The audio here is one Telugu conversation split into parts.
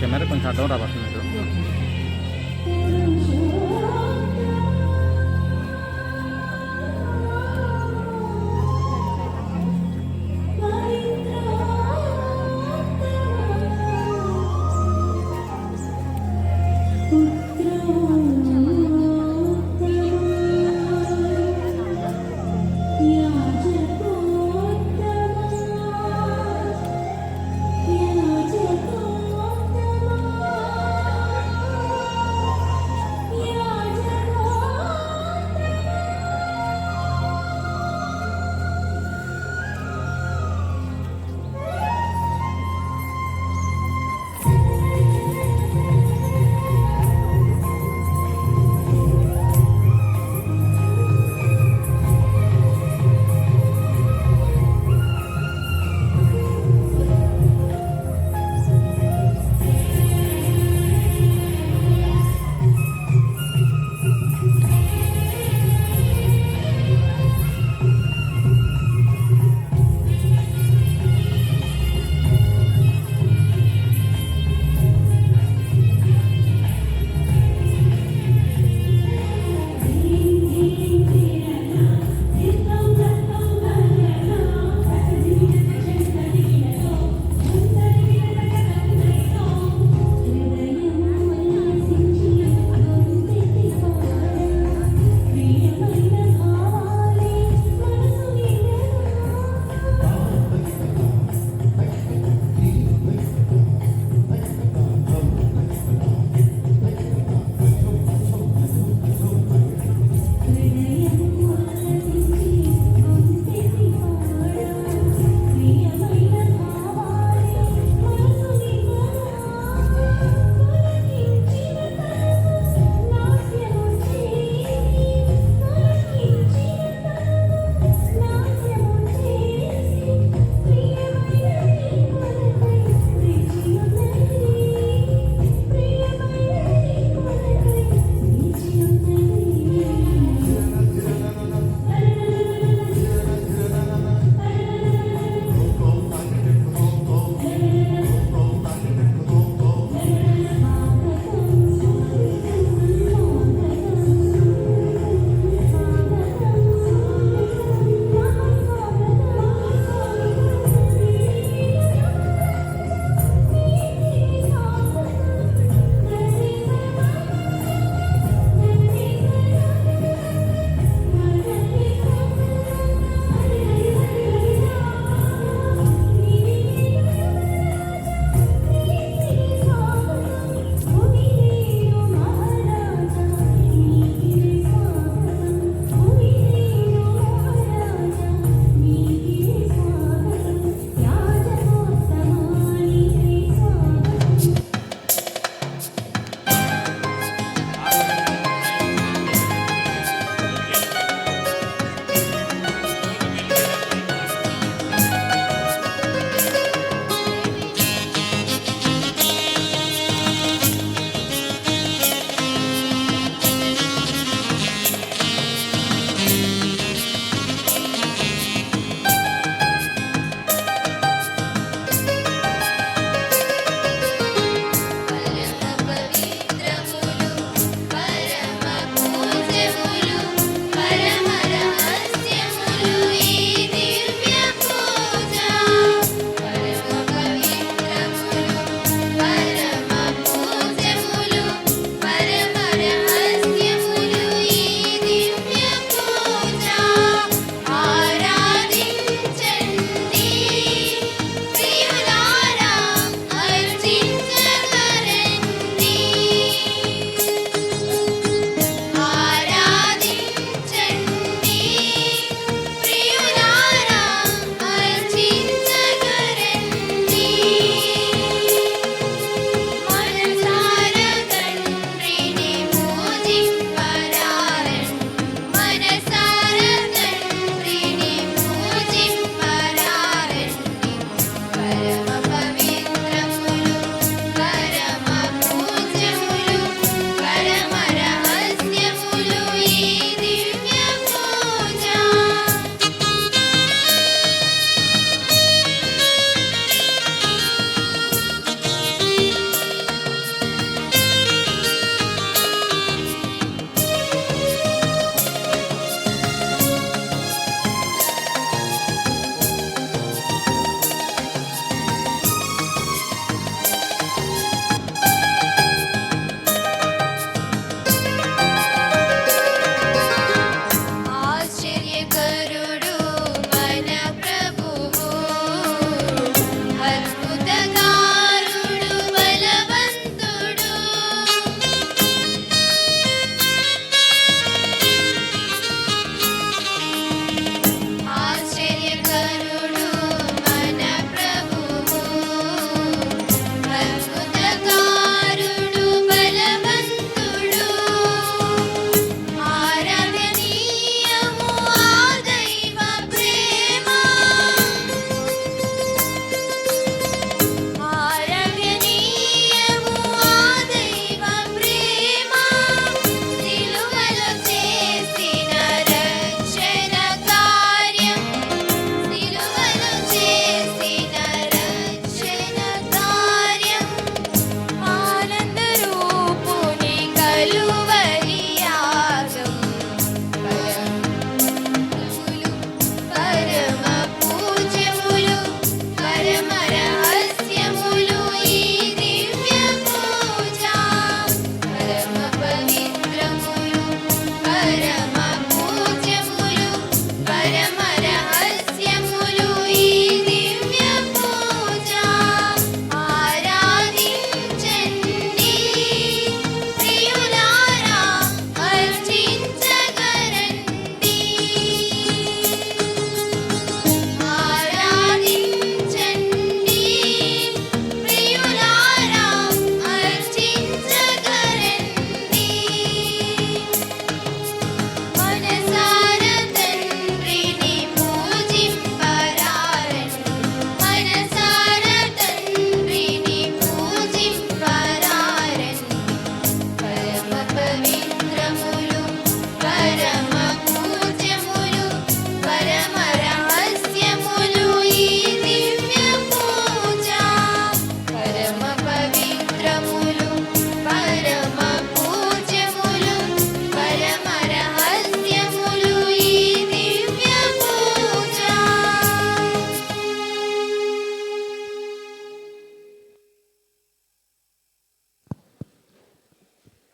కెమెరా కొంచెం అర్థం రాబోతుంది మీరు.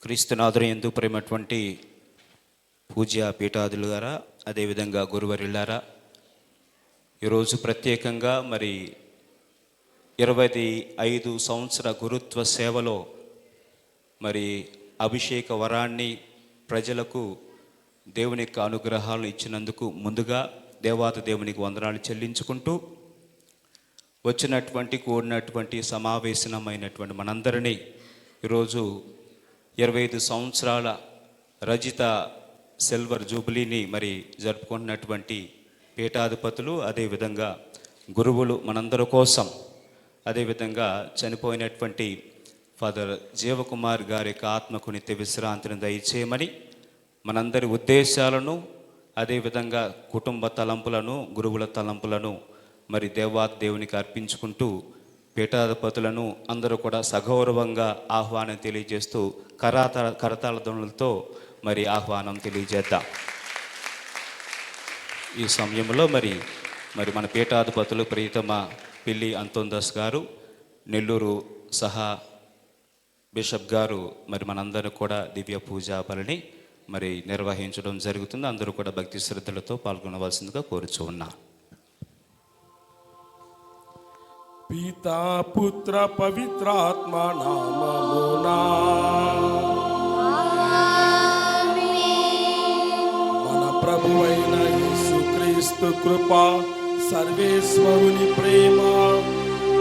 క్రీస్తునాథుని యందు ప్రేమటువంటి పూజ్య పీఠాదులు గారా, అదేవిధంగా గురువరిల్లారా, ఈరోజు ప్రత్యేకంగా 25 సంవత్సర గురుత్వ సేవలో అభిషేక వరాన్ని ప్రజలకు దేవుని యొక్క అనుగ్రహాలు ఇచ్చినందుకు ముందుగా దేవాతి దేవునికి వందనాలు చెల్లించుకుంటూ, కూడినటువంటి సమావేశమైనటువంటి మనందరినీ ఈరోజు 25 సంవత్సరాల రజిత సిల్వర్ జూబిలీని జరుపుకుంటున్నటువంటి పీఠాధిపతులు, అదేవిధంగా గురువులు మనందరి కోసం, అదేవిధంగా చనిపోయినటువంటి ఫాదర్ జీవకుమార్ గారి యొక్క ఆత్మకు నిత్య విశ్రాంతిని దయచేయమని మనందరి ఉద్దేశాలను, అదేవిధంగా కుటుంబ తలంపులను, గురువుల తలంపులను దేవాతి దేవునికి అర్పించుకుంటూ, పీఠాధిపతులను అందరూ కూడా సగౌరవంగా ఆహ్వానం తెలియజేస్తూ కరతాళ ధ్వనులతో ఆహ్వానం తెలియజేద్దాం. ఈ సమయంలో మన పీఠాధిపతులు ప్రియతమ పిల్లి అంతోందాస్ గారు, నెల్లూరు సహా బిషప్ గారు మనందరూ కూడా దివ్య పూజా బలిని నిర్వహించడం జరుగుతుంది. అందరూ కూడా భక్తి శ్రద్ధలతో పాల్గొనవలసిందిగా కోరుచూ ఉన్నా. పితా పుత్ర పవిత్రాత్మ నామమునా మన ప్రభువైన యేసుక్రీస్తు కృప, సర్వేశ్వరుని ప్రేమ,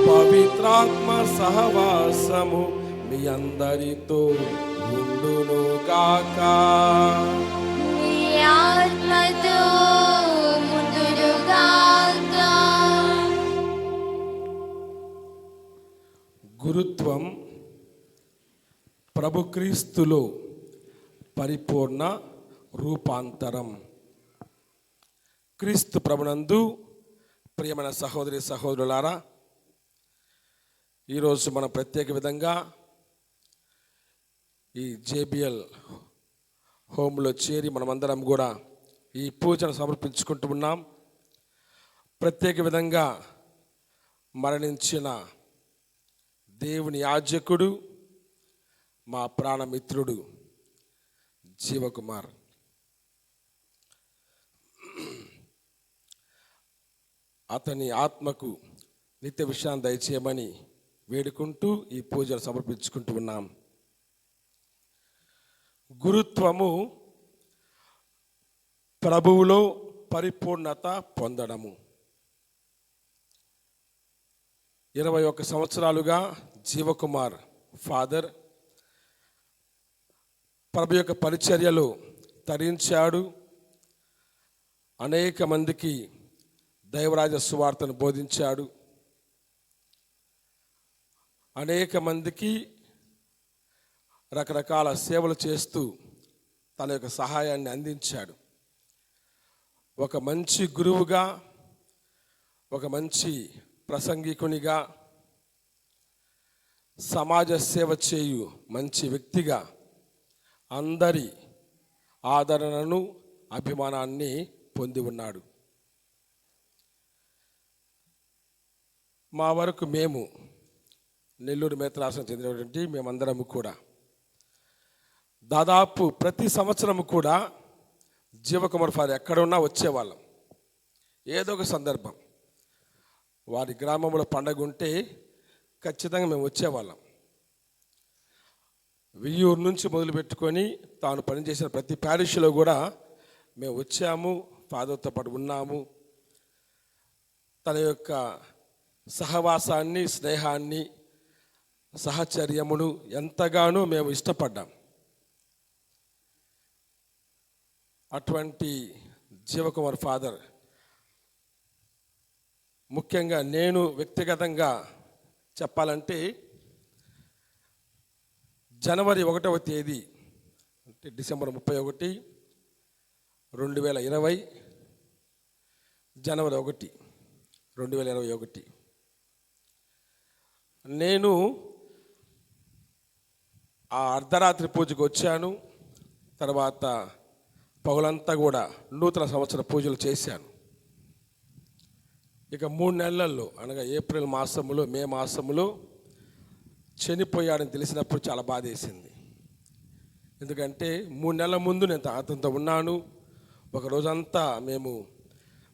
పవిత్రాత్మ సహవాసము మీ అందరితో ఉండును గాక. గురుత్వం ప్రభుక్రీస్తులో పరిపూర్ణ రూపాంతరం. క్రీస్తు ప్రభునందు ప్రియమైన సహోదరి సహోదరులారా, ఈరోజు మనం ప్రత్యేక విధంగా ఈ జేబిఎల్ హోమ్లో చేరి మనమందరం కూడా ఈ పూజను సమర్పించుకుంటూ ఉన్నాం. ప్రత్యేక విధంగా మరణించిన దేవుని యాజకుడు, మా ప్రాణమిత్రుడు జీవకుమార్, అతని ఆత్మకు నిత్య విశ్రాంతి దయచేయమని వేడుకుంటూ ఈ పూజలు సమర్పించుకుంటూ ఉన్నాం. గురుత్వము ప్రభువులో పరిపూర్ణత పొందడము. 21 సంవత్సరాలుగా జీవకుమార్ ఫాదర్ ప్రభు యొక్క పరిచర్యలో తరించాడు. అనేక మందికి దైవరాజ సువార్తను బోధించాడు. అనేక మందికి రకరకాల సేవలు చేస్తూ తన యొక్క సహాయాన్ని అందించాడు. ఒక మంచి గురువుగా, ఒక మంచి ప్రసంగికునిగా, సమాజ సేవ చేయు మంచి వ్యక్తిగా అందరి ఆదరణను, అభిమానాన్ని పొంది ఉన్నాడు. మా వరకు మేము నెల్లూరు మేతరాశ్రం చెందినటువంటి మేమందరము కూడా దాదాపు ప్రతి సంవత్సరము కూడా జీవకుమార్ ఫాదర్ ఎక్కడున్నా వచ్చేవాళ్ళం. ఏదో ఒక సందర్భం, వారి గ్రామంలో పండగ ఉంటే ఖచ్చితంగా మేము వచ్చేవాళ్ళం. వియ్యూరు నుంచి మొదలుపెట్టుకొని తాను పనిచేసిన ప్రతి ప్యారిష్లో కూడా మేము వచ్చాము, ఫాదర్తో పాటు ఉన్నాము. తన యొక్క సహవాసాన్ని, స్నేహాన్ని, సహచర్యమును ఎంతగానో మేము ఇష్టపడ్డాం. అటువంటి జీవకుమార్ ఫాదర్ ముఖ్యంగా నేను వ్యక్తిగతంగా చెప్పాలంటే జనవరి 1వ తేదీ అంటే డిసెంబర్ 31, 2020, జనవరి 1, 2021 నేను ఆ అర్ధరాత్రి పూజకు వచ్చాను. తర్వాత పగలంతా కూడా నూతన సంవత్సర పూజలు చేశాను. ఇక 3 నెలల్లో అనగా ఏప్రిల్ మాసములో, మే మాసములో చనిపోయాడని తెలిసినప్పుడు చాలా బాధేసింది. ఎందుకంటే 3 నెలల ముందు నేను అతనితో ఉన్నాను. ఒక రోజంతా మేము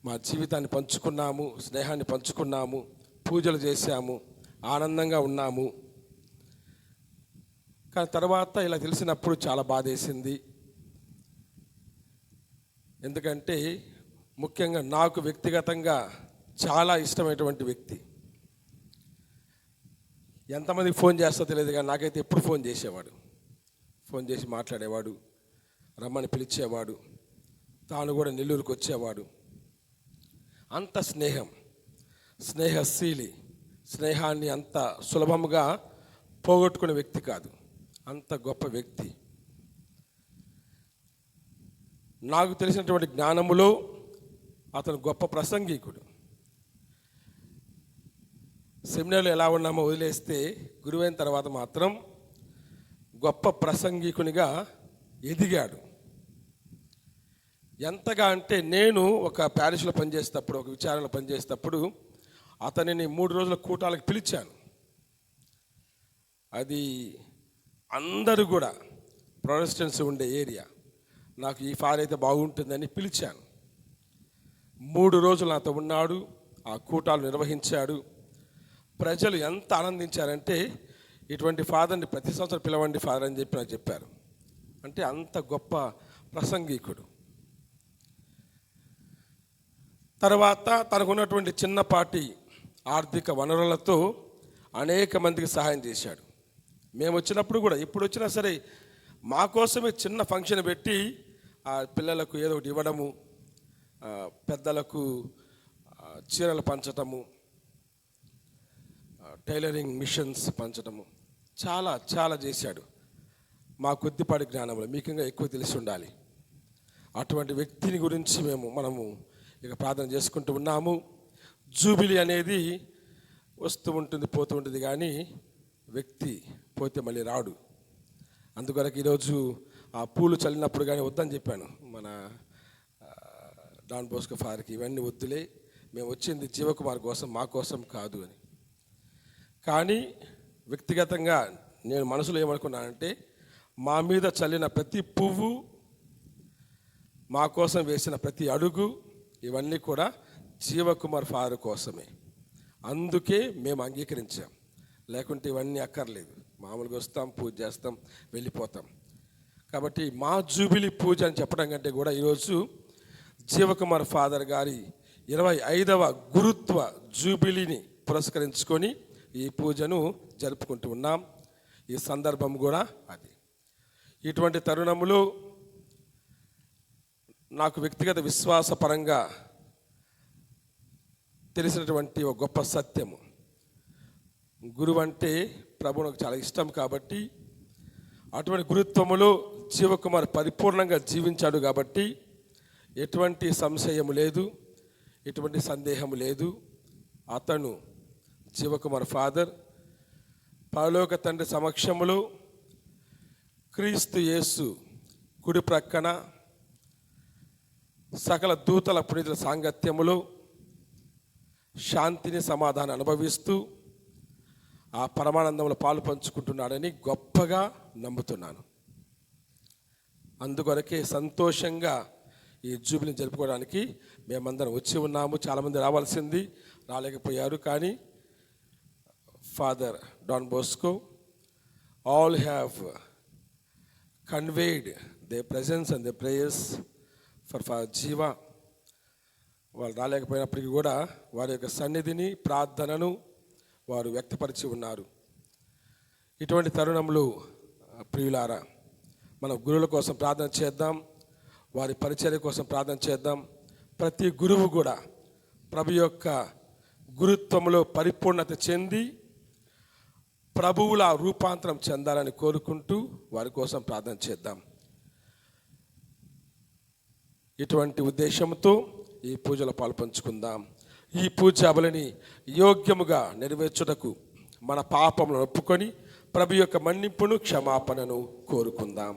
మా జీవితాన్ని పంచుకున్నాము, స్నేహాన్ని పంచుకున్నాము, పూజలు చేశాము, ఆనందంగా ఉన్నాము. కానీ తర్వాత ఇలా తెలిసినప్పుడు చాలా బాధేసింది. ఎందుకంటే ముఖ్యంగా నాకు వ్యక్తిగతంగా చాలా ఇష్టమైనటువంటి వ్యక్తి. ఎంతమందికి ఫోన్ చేస్తో తెలియదు కానీ నాకైతే ఎప్పుడు ఫోన్ చేసేవాడు. ఫోన్ చేసి మాట్లాడేవాడు, రమ్మని పిలిచేవాడు, తాను కూడా నెల్లూరుకు వచ్చేవాడు. అంత స్నేహశీలి, స్నేహాన్ని అంత సులభంగా పోగొట్టుకునే వ్యక్తి కాదు, అంత గొప్ప వ్యక్తి. నాకు తెలిసినటువంటి జ్ఞానములో అతను గొప్ప ప్రసంగికుడు. సెమినార్లో ఎలా ఉన్నామో వదిలేస్తే గురువైన తర్వాత మాత్రం గొప్ప ప్రసంగికునిగా ఎదిగాడు. ఎంతగా అంటే నేను ఒక ప్యారిస్లో పనిచేసేటప్పుడు, ఒక విచారణలో పనిచేసేటప్పుడు అతనిని 3 రోజుల కూటాలకు పిలిచాను. అది అందరూ కూడా ప్రొటెస్టెంట్స్ ఉండే ఏరియా. నాకు ఈ ఫాదర్ అయితే బాగుంటుందని పిలిచాను. 3 రోజులు నాతో ఉన్నాడు, ఆ కూటాలు నిర్వహించాడు. ప్రజలు ఎంత ఆనందించారంటే ఇటువంటి ఫాదర్ని ప్రతి సంవత్సరం పిలవండి ఫాదర్ అని చెప్పి నాకు చెప్పారు. అంటే అంత గొప్ప ప్రసంగికుడు. తర్వాత తనకున్నటువంటి చిన్నపాటి ఆర్థిక వనరులతో అనేక మందికి సహాయం చేశాడు. మేము వచ్చినప్పుడు కూడా, ఇప్పుడు వచ్చినా సరే మా కోసమే చిన్న ఫంక్షన్ పెట్టి ఆ పిల్లలకు ఏదో ఒకటి ఇవ్వడము, పెద్దలకు చీరలు పంచటము, టైలరింగ్ మిషన్స్ పంచటము చాలా చాలా చేశాడు. మా కొద్దిపాటి జ్ఞానంలో మీకు ఇంకా ఎక్కువ తెలిసి ఉండాలి. అటువంటి వ్యక్తిని గురించి మనము ఇక ప్రార్థన చేసుకుంటూ ఉన్నాము. జూబిలీ అనేది వస్తూ ఉంటుంది, పోతూ ఉంటుంది, కానీ వ్యక్తి పోతే మళ్ళీ రాడు. అందుకొరకు ఈరోజు ఆ పూలు చల్లినప్పుడు కానీ వద్దని చెప్పాను మన డాన్ బోస్కో ఫాదర్కి, ఇవన్నీ వద్దులే, మేము వచ్చింది జీవకుమార్ కోసం, మా కోసం కాదు అని. కానీ వ్యక్తిగతంగా నేను మనసులో ఏమనుకున్నానంటే, మా మీద చల్లిన ప్రతి పువ్వు, మా కోసం వేసిన ప్రతి అడుగు, ఇవన్నీ కూడా జీవకుమార్ ఫాదర్ కోసమే. అందుకే మేము అంగీకరించాం. లేకుంటే ఇవన్నీ అక్కర్లేదు, మామూలుగా వస్తాం, పూజ చేస్తాం, వెళ్ళిపోతాం. కాబట్టి మా జూబిలీ పూజ అని చెప్పడం కంటే కూడా ఈరోజు జీవకుమార్ ఫాదర్ గారి 25వ గురుత్వ జూబిలీని పురస్కరించుకొని ఈ పూజను జరుపుకుంటూ ఉన్నాం. ఈ సందర్భం కూడా అది. ఇటువంటి తరుణములు నాకు వ్యక్తిగత విశ్వాసపరంగా తెలిసినటువంటి ఒక గొప్ప సత్యము, గురువు అంటే ప్రభు నాకు చాలా ఇష్టం. కాబట్టి అటువంటి గురుత్వములో జీవకుమార్ పరిపూర్ణంగా జీవించాడు. కాబట్టి ఎటువంటి సంశయము లేదు, ఎటువంటి సందేహము లేదు. అతను జీవకుమార్ ఫాదర్ పరలోక తండ్రి సమక్షములో క్రీస్తు యేసు కుడి ప్రక్కన సకల దూతల పునీతుల సాంగత్యములో శాంతిని, సమాధానం అనుభవిస్తూ ఆ పరమానందంలో పాలు పంచుకుంటున్నాడని గొప్పగా నమ్ముతున్నాను. అందుకొరకే సంతోషంగా ఈ జూబిలీని జరుపుకోవడానికి మేమందరం వచ్చి ఉన్నాము. చాలామంది రావాల్సింది, రాలేకపోయారు. కానీ father Don Bosco all have conveyed they presence and they prayers for Jeeva. వాళ్ళు రాలేకపోయినప్పటికీ కూడా వారి యొక్క సన్నిధిని, ప్రార్థనను వారు వ్యక్తపరిచి ఉన్నారు. ఇటువంటి తరుణంలో ప్రియులారా, మనం గురువుల కోసం ప్రార్థన చేద్దాం, వారి పరిచర్య కోసం ప్రార్థన చేద్దాం. ప్రతి గురువు కూడా ప్రభు యొక్క గురుత్వంలో పరిపూర్ణత చెంది ప్రభువుల రూపాంతరం చెందాలని కోరుకుంటూ వారి కోసం ప్రార్థన చేద్దాం. ఇటువంటి ఉద్దేశంతో ఈ పూజలో పాల్పంచుకుందాం. ఈ పూజ బలిని యోగ్యముగా నెరవేర్చుటకు మన పాపములను ఒప్పుకొని ప్రభు యొక్క మన్నింపును, క్షమాపణను కోరుకుందాం.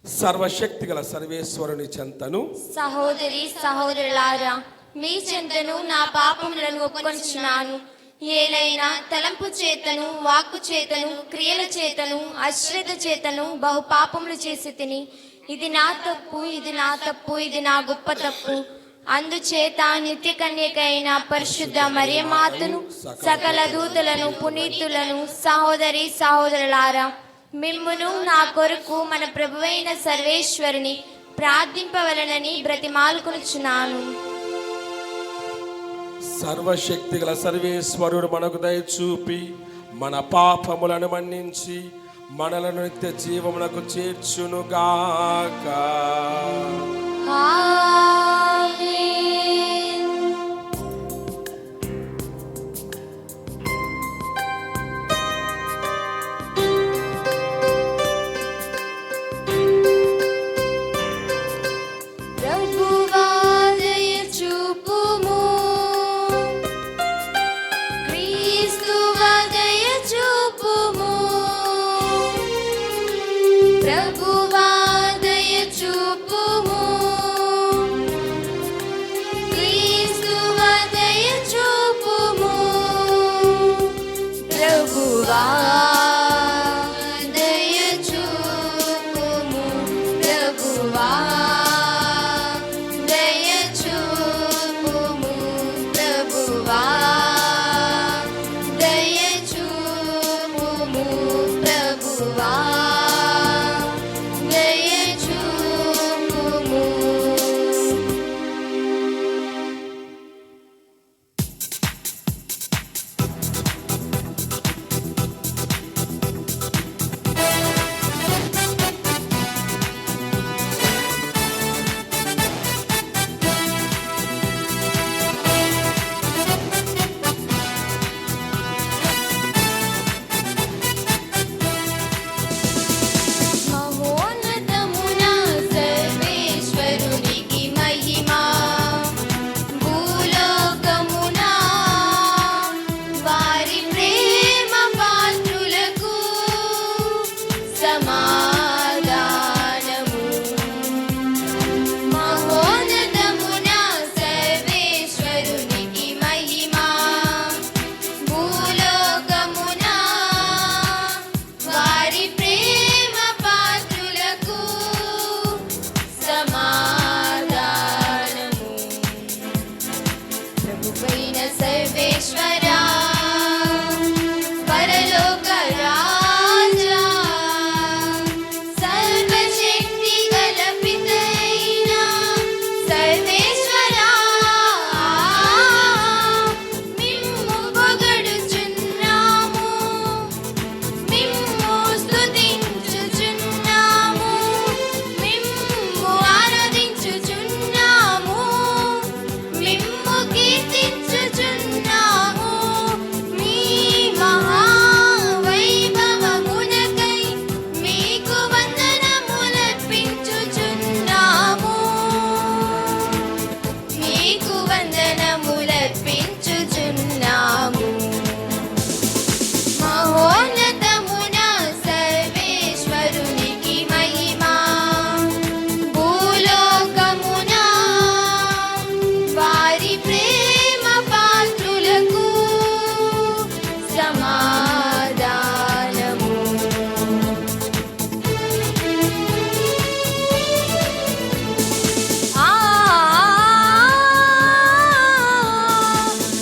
సర్వశక్తి గల సర్వేశ్వరుని చెంతను సహోదరి సహోదరులారా, మీ చెంతను నా పాపములను ఒప్పుకొనుచున్నాను. ఏలైనా తలంపు చేతను, వాక్కు చేతను, క్రియల చేతను, అశ్రద్ధ చేతను బహు పాపములు చేసి తిని. ఇది నా తప్పు, ఇది నా తప్పు, ఇది నా గొప్ప తప్పు. అందుచేత నిత్య కన్యక అయిన పరిశుద్ధ మరియమాతను, సకల దూతలను, పునీతులను, సహోదరి సహోదరులారా, మిమ్మును నా కొరకు మన ప్రభువైన సర్వేశ్వరుని ప్రార్థింపవలనని బ్రతిమాలుకొనుచున్నాను. సర్వశక్తి గల సర్వేశ్వరుడు మనకు దయ చూపి మన పాపములను మన్నించి మనలను నిత్య జీవమునకు చేర్చునుగాక. ఆమేన్. ప్రభువా దయ చూపుము, క్రీస్తువా దయ చూపుము. ప్రభువా దయ చూపుము, క్రీస్తువా దయ చూపుము. ప్రభువా దయ చూపుము, ప్రభువా దయ చూపుము. ప్రభువా దయ చూపుము. ప్రభువా దయ చూపుము. మహోన్నతమున సర్వేశ్వరునికి మహిమా, భూలోకమున వారి ప్రేమ పాత్రులకు సమాధానము. మహోన్నతమున సర్వేశ్వరునికి మహిమా, భూలోకమున వారి ప్రేమ పాత్రులకు సమాధానము. ప్రభువైన సర్వేశ్వరా, పరలోక రాజా, సర్వశక్తి గల పితైన సర్వేశ్వరా, మిమ్ము పొగడుచున్నాము, మిమ్ము స్తుతించుచున్నాము, మిమ్ము ఆరాధించుచున్నాము, మిమ్ము కీర్తించుచున్నాము. మీ మహావైభవమునకై మీకు వందనములర్పించుచున్నాము, మీకు వందనములర్పించుచున్నాము. మహోన్నతమున సర్వేశ్వరునికి మహిమా, భూలోకమున వారి ప్రేమ పాత్రులకు సమాధానము.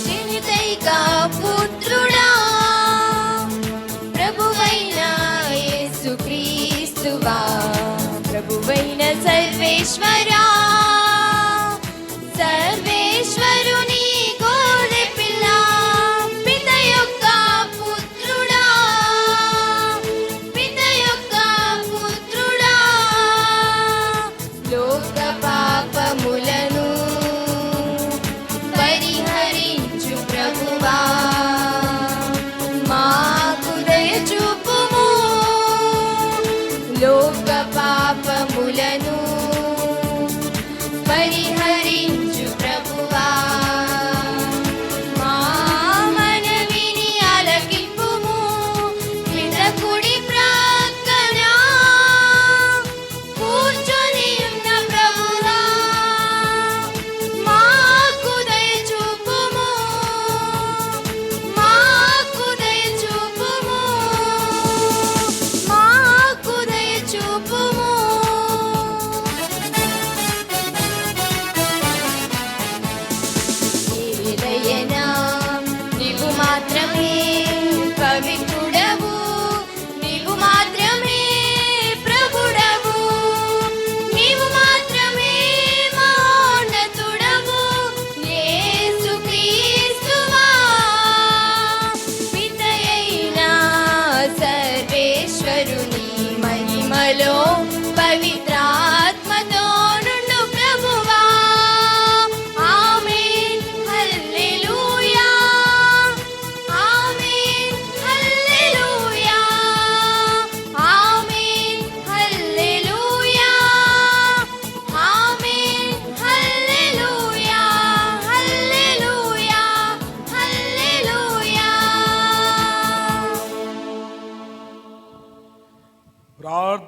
జనితైక పుత్రుడా, ప్రభువైన యేసుక్రీస్తువా, ప్రభువైన సర్వేశ్వరా, సర్వేశ్వరుని గోరె పిల్ల, పిత యొక్క పుత్రుడా, పిత యొక్క పుత్రుడా, లోక పాపములను పరిహరించు ప్రభువా, మాకు దయ చూపుము. లోక పాపములను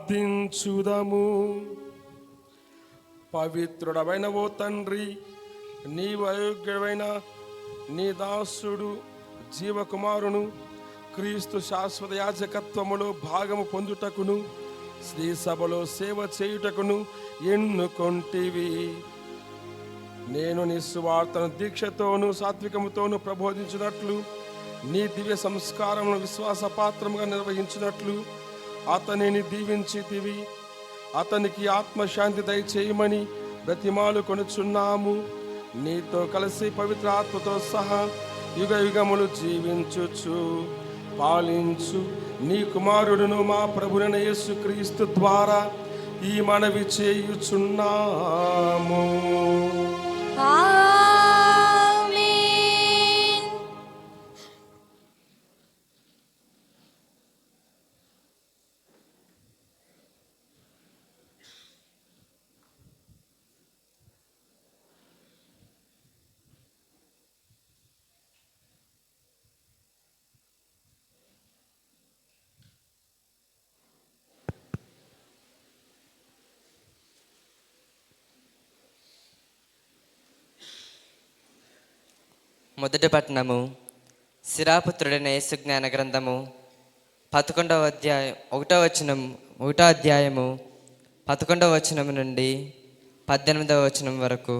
ప్రార్థించుదము. పవిత్రుడమైన ఓ తండ్రి, నీవు అయోగ్యమైన నీ దాసుడు జీవకుమారును క్రీస్తు శాశ్వత యాజకత్వములో భాగము పొందుటకును శ్రీ సభలో సేవ చేయుటకును ఎన్నుకొంటివి. నేను నీ సువార్తను దీక్షతోను సాత్వికముతోను ప్రబోధించినట్లు, నీ దివ్య సంస్కారమును విశ్వాసపాత్రముగా నిర్వహించినట్లు అతనిని దీవించితివి. అతనికి ఆత్మశాంతి దయచేయమని బ్రతిమాలు కొనుచున్నాము. నీతో కలిసి పవిత్ర ఆత్మతో సహా యుగ యుగములు జీవించుచు పాలించు నీ కుమారుడును మా ప్రభువైన యేసుక్రీస్తు ద్వారా ఈ మనవి చేయుచున్నాము. ఆమేన్. మొదటి పట్టణము. శిరాపుత్రుడైన యేసు జ్ఞాన గ్రంథము 11వ అధ్యాయము 11వ వచనము నుండి 18వ వచనం వరకు.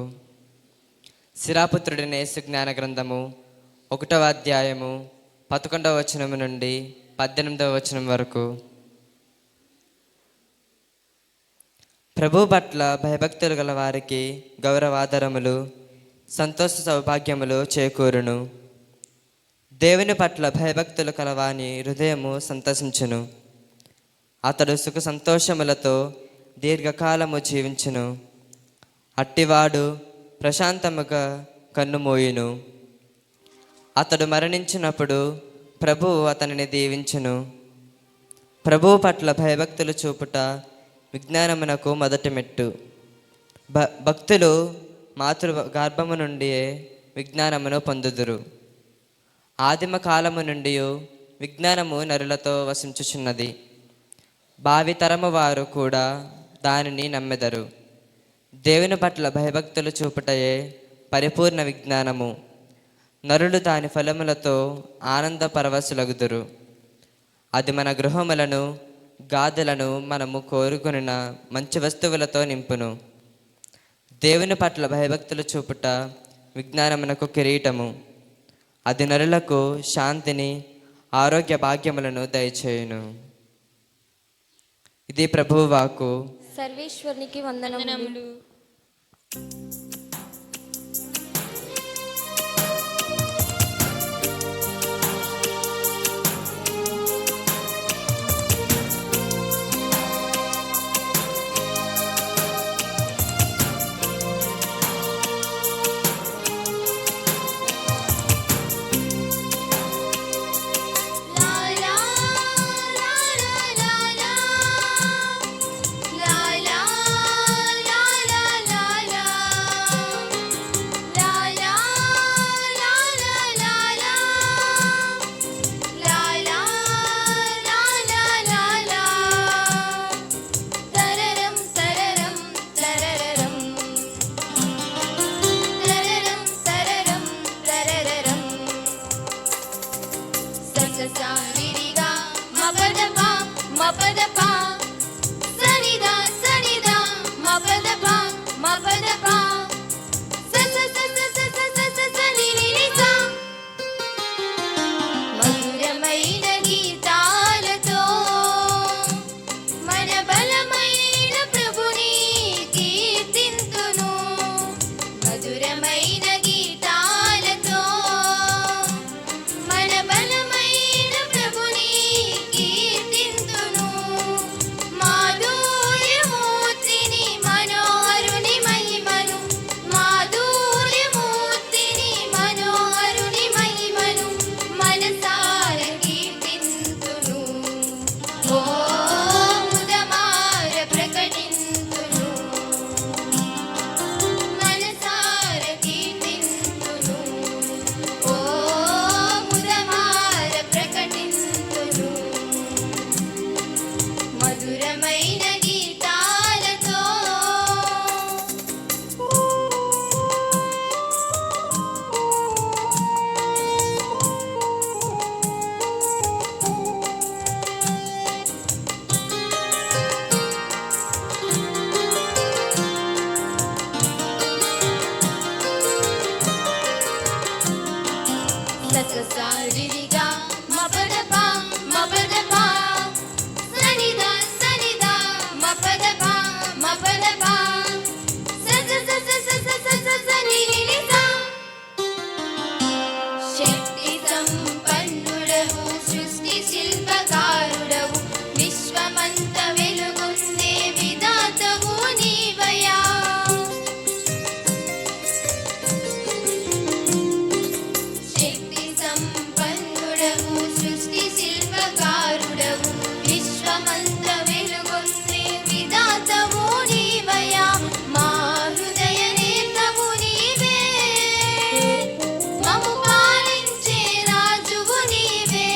శిరాపుత్రుడైన యేసు జ్ఞాన గ్రంథము 1వ అధ్యాయము 11వ వచనము నుండి 18వ వచనం వరకు. ప్రభు పట్ల భయభక్తులు గల వారికి గౌరవాదరములు, సంతోష సౌభాగ్యములు చేకూరును. దేవుని పట్ల భయభక్తులు కలవాని హృదయము సంతసించును. అతడు సుఖ సంతోషములతో దీర్ఘకాలము జీవించును. అట్టివాడు ప్రశాంతముగా కన్నుమూయును. అతడు మరణించినప్పుడు ప్రభువు అతనిని దీవించును. ప్రభువు పట్ల భయభక్తులు చూపుట విజ్ఞానమునకు మొదటి మెట్టు. భక్తులు మాతృ గర్భము నుండి విజ్ఞానమును పొందుదురు. ఆదిమ కాలము నుండి విజ్ఞానము నరులతో వసించుచున్నది. భావితరము వారు కూడా దానిని నమ్మెదరు. దేవుని పట్ల భయభక్తులు చూపుటయే పరిపూర్ణ విజ్ఞానము. నరులు దాని ఫలములతో ఆనంద పరవశులగుదురు. అది మన గృహములను, గాదెలను మనము కోరుకొనిన మంచి వస్తువులతో నింపును. దేవుని పట్ల భయభక్తులు చూపుట విజ్ఞానమునకు కిరీటము. అది నరులకు శాంతిని, ఆరోగ్య భాగ్యములను దయచేయును. ఇది ప్రభువు వాక్కు. సర్వేశ్వరునికి వందనములు. మధురమైన గీతాలతో మన బలమైన ప్రభు సససారిరిగా మపదపా మపదపా సనిదా సనిదా మపదపా మపదపా ససససససససనినిసా శక్తి సంపన్నుడవు సృష్టి శిల్పకారుడవు విశ్వమంత వెలుగొందే విధాతవు నీవయా శక్తి సంపన్నుడవు సృష్టి శిల్పకారుడవు విశ్వమంత వెలుగొందే విధాతవు నీవయా మా హృదయ నేతవు నీవే మము పాలించే రాజువు నీవే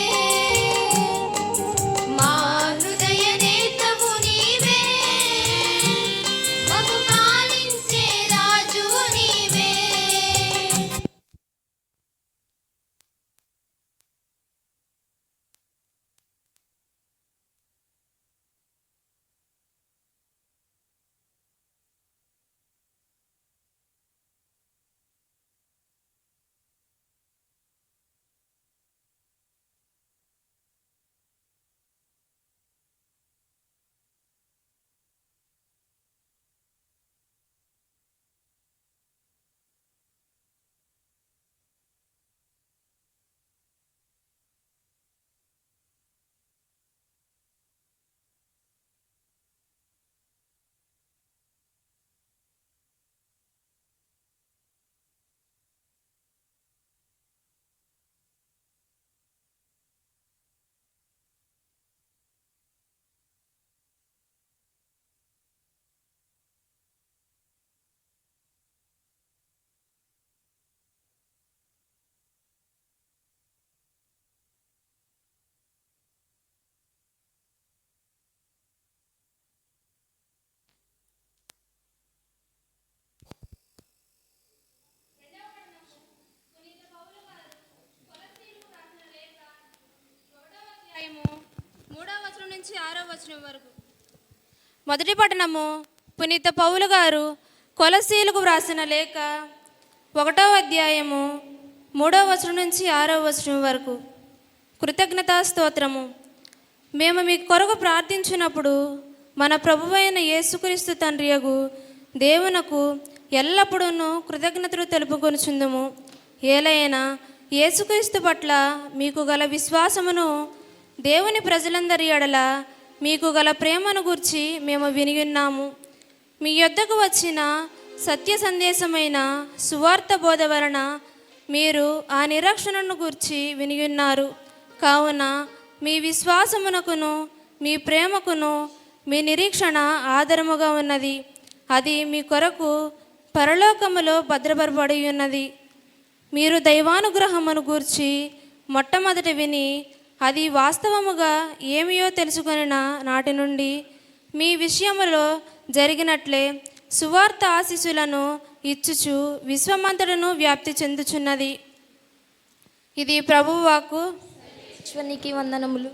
మా హృదయ నేతవు నీవే మము పాలించే రాజువు నీవే అధ్యాయము 3వ వచనం నుంచి 6వ వచనం వరకు. మొదటి పట్టణము పునీత పౌలు గారు కొలసీలకు వ్రాసిన లేఖ 1వ అధ్యాయము 3వ వచనం నుంచి 6వ వచనం వరకు. కృతజ్ఞతా స్తోత్రము. మేము మీ కొరకు ప్రార్థించినప్పుడు మన ప్రభువైన యేసుక్రీస్తు తండ్రియగు దేవునకు ఎల్లప్పుడూ కృతజ్ఞతలు తెలుపుకొనుచుందుము. ఏలైనా యేసుక్రీస్తు పట్ల మీకు గల విశ్వాసమును దేవుని ప్రజలందరి ఎడల మీకు గల ప్రేమను గూర్చి మేము వినియున్నాము. మీ యొద్దకు వచ్చిన సత్య సందేశమైన సువార్త బోధ వలన మీరు ఆ నిరీక్షణను గూర్చి వినియున్నారు. కావున మీ విశ్వాసమునకును మీ ప్రేమకును మీ నిరీక్షణ ఆధారముగా ఉన్నది. అది మీ కొరకు పరలోకములో భద్రపరబడి ఉన్నది. మీరు దైవానుగ్రహమును గూర్చి మొట్టమొదట విని అది వాస్తవముగా ఏమియో తెలుసుకొనిన నాటి నుండి మీ విషయములో జరిగినట్లే సువార్త ఆశీస్సులను ఇచ్చుచు విశ్వమంతటను వ్యాప్తి చెందుచున్నది. ఇది ప్రభువు వాక్కు. ఈశ్వరునికి వందనములు.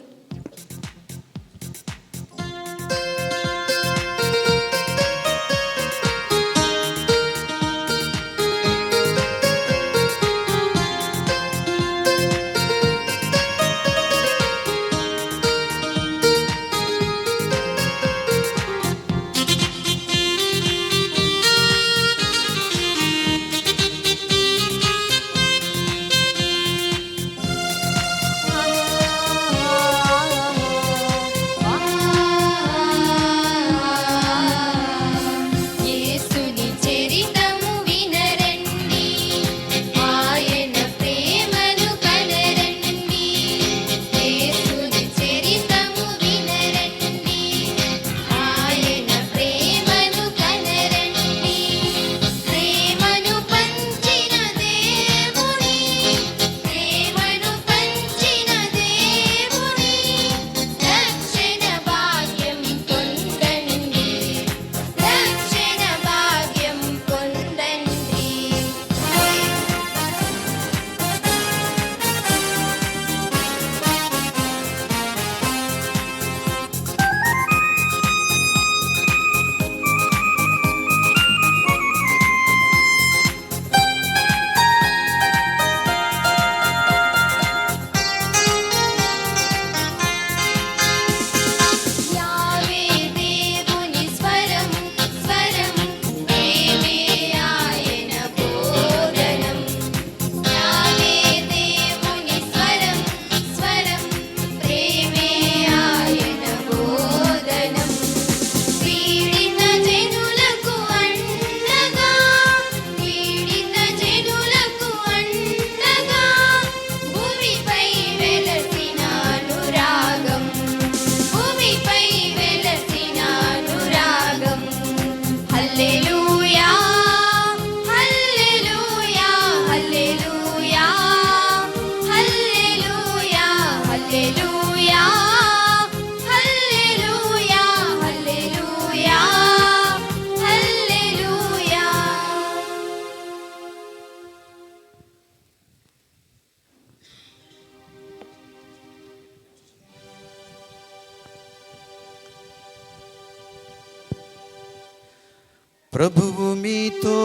ప్రభువు మీతో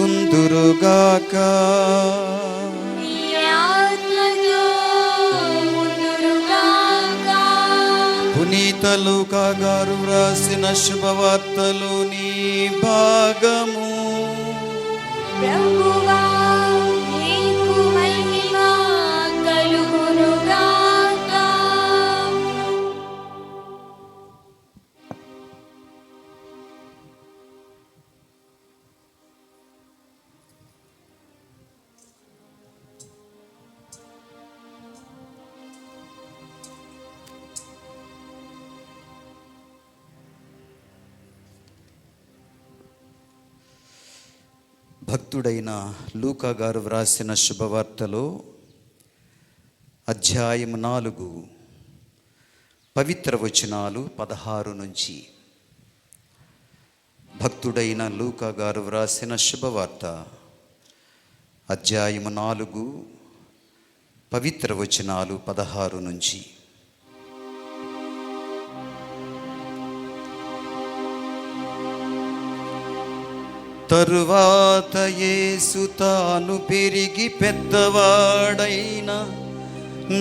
ఉందురుగాక. నీ ఆత్మతో ఉండుగాక. పునీత లూకా గారు వ్రాసిన శుభవార్తలోని భాగము. ప్రభువా నీకు మహిమ కలుగునుగాక. భక్తుడైన లూకా గారు వ్రాసిన శుభవార్తలో అధ్యాయం 4 పవిత్ర వచనాలు 16 నుంచి. భక్తుడైన లూకా గారు వ్రాసిన శుభవార్త అధ్యాయం 4 పవిత్ర వచనాలు 16 నుంచి. తరువాత యేసు తాను పెరిగి పెద్దవాడైన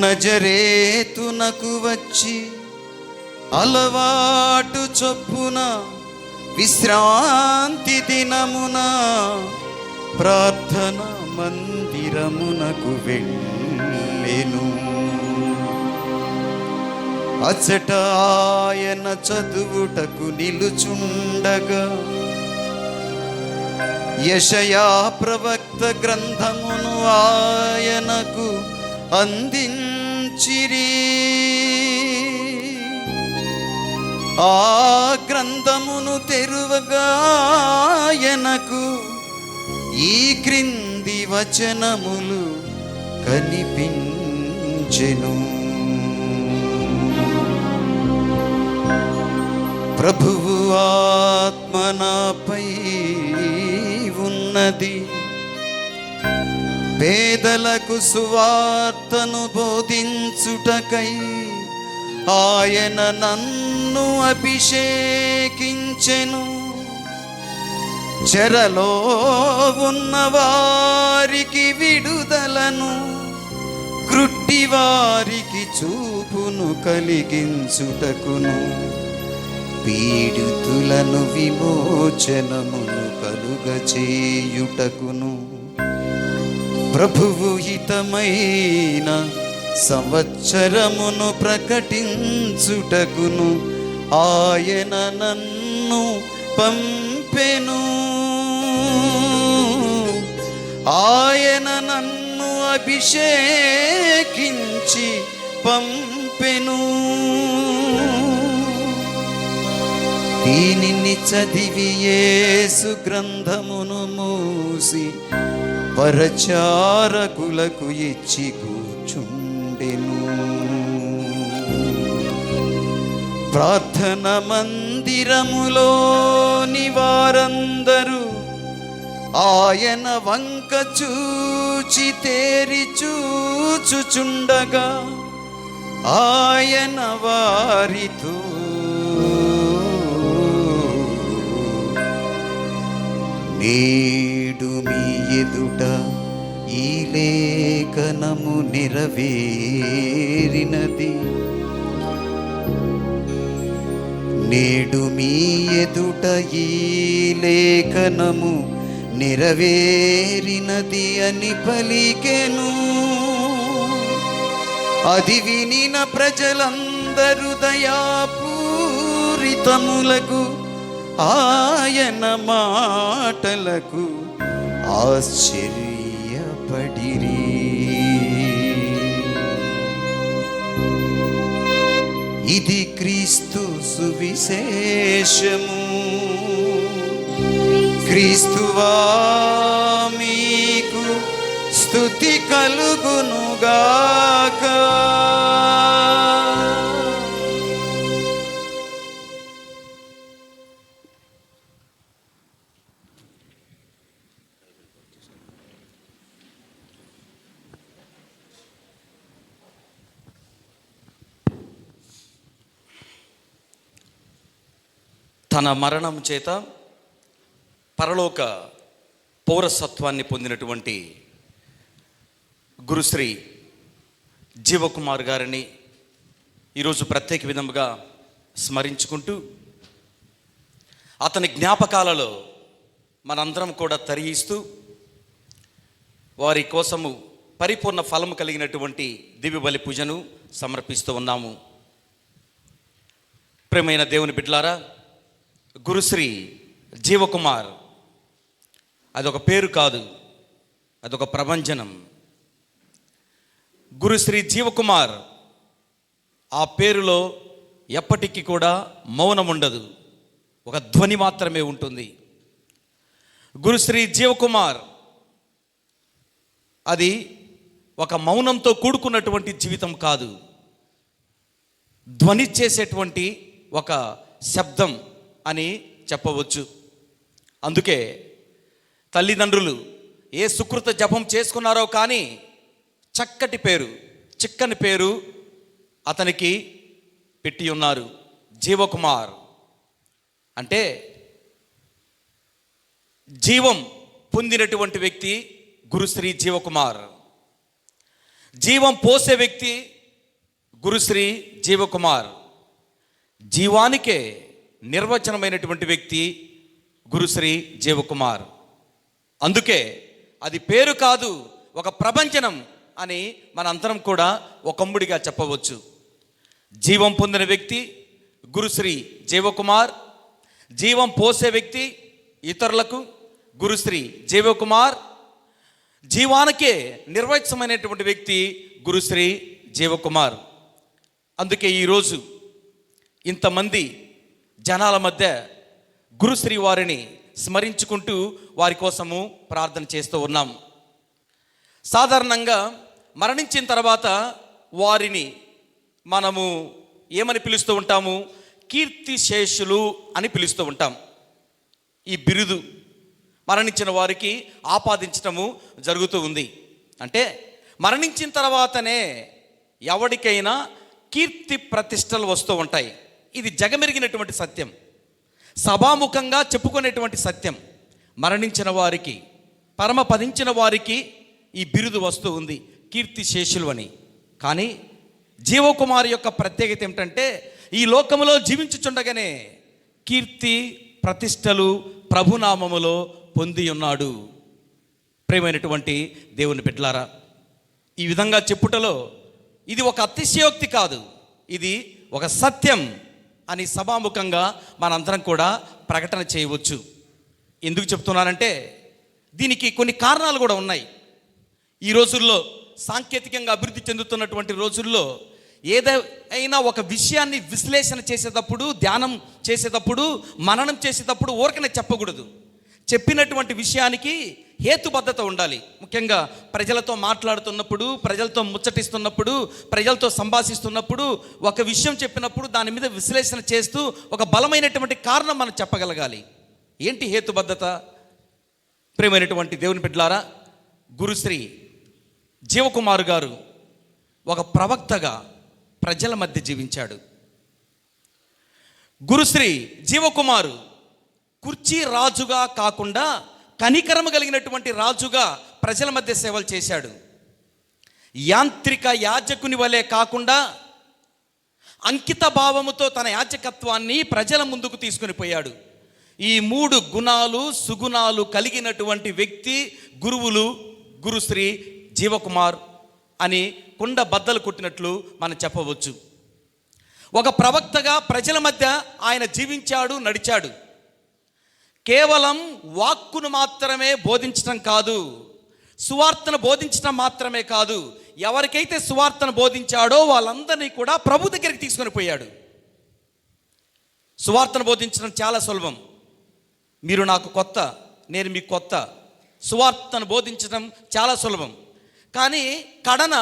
నజరేతునకు వచ్చి అలవాటు చొప్పున విశ్రాంతి దినమున ప్రార్థన మందిరమునకు వెళ్ళెను. అచ్చట ఆయన చదువుటకు నిలుచుండగా యెషయా ప్రవక్త గ్రంథమును ఆయనకు అందించిరి. ఆ గ్రంథమును తెరువగా ఆయనకు ఈ క్రింది వచనములు కనిపించెను. ప్రభువు ఆత్మ నాపై ఉన్నది, పేదలకు సువార్తను బోధించుటకై ఆయన నన్ను అభిషేకించెను. చెరలో ఉన్న వారికి విడుదలను, గ్రుడ్డి వారికి చూపును కలిగించుటకును, పీడితులను విమోచనమును కలుగచేయుటకును, ప్రభువు హితమైన సంవత్సరమును ప్రకటించుటకును ఆయన నన్ను పంపెను. ఆయన నన్ను అభిషేకించి పంపెను. దీనిని చదివి యేసు గ్రంథమును మూసి పరచారకులకు ఇచ్చి కూర్చుండెను. ప్రార్థన మందిరములోని వారందరూ ఆయన వంక చూచి తేరి చూచుచుండగా ఆయన వారితో, నేడు మీ ఎదుట ఈ లేఖనము నెరవేరినది. నేడు మీ ఎదుట ఈ లేఖనము నెరవేరినది అని పలికెను. అది వినిన ప్రజలందరూ దయాపూరితములకు ఆయన మాటలకు ఆశ్చర్యపడిరి. ఇది క్రీస్తు సువిశేషము. క్రీస్తువా మీకు స్తుతి కలుగునుగాక. తన మరణం చేత పరలోక పౌరసత్వాన్ని పొందినటువంటి గురుశ్రీ జీవకుమార్ గారిని ఈరోజు ప్రత్యేక విధముగా స్మరించుకుంటూ అతని జ్ఞాపకాలలో మనందరం కూడా తరిగిస్తూ వారి కోసము పరిపూర్ణ ఫలము కలిగినటువంటి దివ్య బలి పూజను సమర్పిస్తూ ఉన్నాము. ప్రియమైన దేవుని బిడ్డలారా, గురుశ్రీ జీవకుమార్ అదొక పేరు కాదు, అదొక ప్రభంజనం. గురుశ్రీ జీవకుమార్ ఆ పేరులో ఎప్పటికీ కూడా మౌనం ఉండదు, ఒక ధ్వని మాత్రమే ఉంటుంది. గురుశ్రీ జీవకుమార్ అది ఒక మౌనంతో కూడుకున్నటువంటి జీవితం కాదు, ధ్వని చేసేటువంటి ఒక శబ్దం అని చెప్పవచ్చు. అందుకే తల్లిదండ్రులు ఏ సుకృత జపం చేసుకున్నారో కానీ చక్కటి పేరు, చిక్కని పేరు అతనికి పెట్టి ఉన్నారు. జీవకుమార్ అంటే జీవం పొందినటువంటి వ్యక్తి గురుశ్రీ జీవకుమార్. జీవం పోసే వ్యక్తి గురుశ్రీ జీవకుమార్. జీవానికే నిర్వచనమైనటువంటి వ్యక్తి గురుశ్రీ జీవకుమార్. అందుకే అది పేరు కాదు, ఒక ప్రభంజనం అని మనందరం కూడా ఒకంబుడిగా చెప్పవచ్చు. జీవం పొందిన వ్యక్తి గురుశ్రీ జీవకుమార్, జీవం పోసే వ్యక్తి ఇతరులకు గురుశ్రీ జీవకుమార్, జీవానికే నిర్వచనమైనటువంటి వ్యక్తి గురుశ్రీ జీవకుమార్. అందుకే ఈరోజు ఇంతమంది జనాల మధ్య గురుశ్రీ వారిని స్మరించుకుంటూ వారి కోసము ప్రార్థన చేస్తూ ఉన్నాం. సాధారణంగా మరణించిన తర్వాత వారిని మనము ఏమని పిలుస్తూ ఉంటాము? కీర్తిశేషులు అని పిలుస్తూ ఉంటాం. ఈ బిరుదు మరణించిన వారికి ఆపాదించటము జరుగుతూ ఉంది. అంటే మరణించిన తర్వాతనే ఎవరికైనా కీర్తి ప్రతిష్టలు వస్తూ ఉంటాయి. ఇది జగమెరిగినటువంటి సత్యం, సభాముఖంగా చెప్పుకునేటువంటి సత్యం. మరణించిన వారికి, పరమపదించిన వారికి ఈ బిరుదు వస్తూ ఉంది, కీర్తిశేషులు అని. కానీ జీవకుమార్ యొక్క ప్రత్యేకత ఏమిటంటే ఈ లోకములో జీవించుచుండగానే కీర్తి ప్రతిష్టలు ప్రభునామములో పొంది ఉన్నాడు. ప్రియమైనటువంటి దేవుని బిడ్డలారా, ఈ విధంగా చెప్పుటలో ఇది ఒక అతిశయోక్తి కాదు, ఇది ఒక సత్యం అని సభాముఖంగా మనందరం కూడా ప్రకటన చేయవచ్చు. ఎందుకు చెప్తున్నానంటే దీనికి కొన్ని కారణాలు కూడా ఉన్నాయి. ఈ రోజుల్లో సాంకేతికంగా అభివృద్ధి చెందుతున్నటువంటి రోజుల్లో ఏదైనా ఒక విషయాన్ని విశ్లేషణ చేసేటప్పుడు, ధ్యానం చేసేటప్పుడు, మననం చేసేటప్పుడు ఊరకనే చెప్పకూడదు. చెప్పినటువంటి విషయానికి హేతుబద్ధత ఉండాలి. ముఖ్యంగా ప్రజలతో మాట్లాడుతున్నప్పుడు, ప్రజలతో ముచ్చటిస్తున్నప్పుడు, ప్రజలతో సంభాషిస్తున్నప్పుడు ఒక విషయం చెప్పినప్పుడు దాని మీద విశ్లేషణ చేస్తూ ఒక బలమైనటువంటి కారణం మనం చెప్పగలగాలి. ఏంటి హేతుబద్ధత? ప్రియమైనటువంటి దేవుని బిడ్డలారా, గురుశ్రీ జీవకుమార్ గారు ఒక ప్రవక్తగా ప్రజల మధ్య జీవించాడు. గురుశ్రీ జీవకుమారు కుర్చీ రాజుగా కాకుండా కనికరము కలిగినటువంటి రాజుగా ప్రజల మధ్య సేవలు చేశాడు. యాంత్రిక యాజకుని వలె కాకుండా అంకిత భావముతో తన యాజకత్వాన్ని ప్రజల ముందుకు తీసుకుని పోయాడు. ఈ 3 గుణాలు, సుగుణాలు కలిగినటువంటి వ్యక్తి గురుశ్రీ జీవకుమార్ అని కుండ బద్దలు కొట్టినట్లు మనం చెప్పవచ్చు. ఒక ప్రవక్తగా ప్రజల మధ్య ఆయన జీవించాడు, నడిచాడు. కేవలం వాక్కును మాత్రమే బోధించడం కాదు, సువార్తను బోధించడం మాత్రమే కాదు, ఎవరికైతే సువార్తను బోధించాడో వాళ్ళందరినీ కూడా ప్రభు దగ్గరికి తీసుకొని పోయాడు. సువార్తను బోధించడం చాలా సులభం. మీరు నాకు కొత్త, నేను మీకు కొత్త. సువార్తను బోధించడం చాలా సులభం. కానీ కడన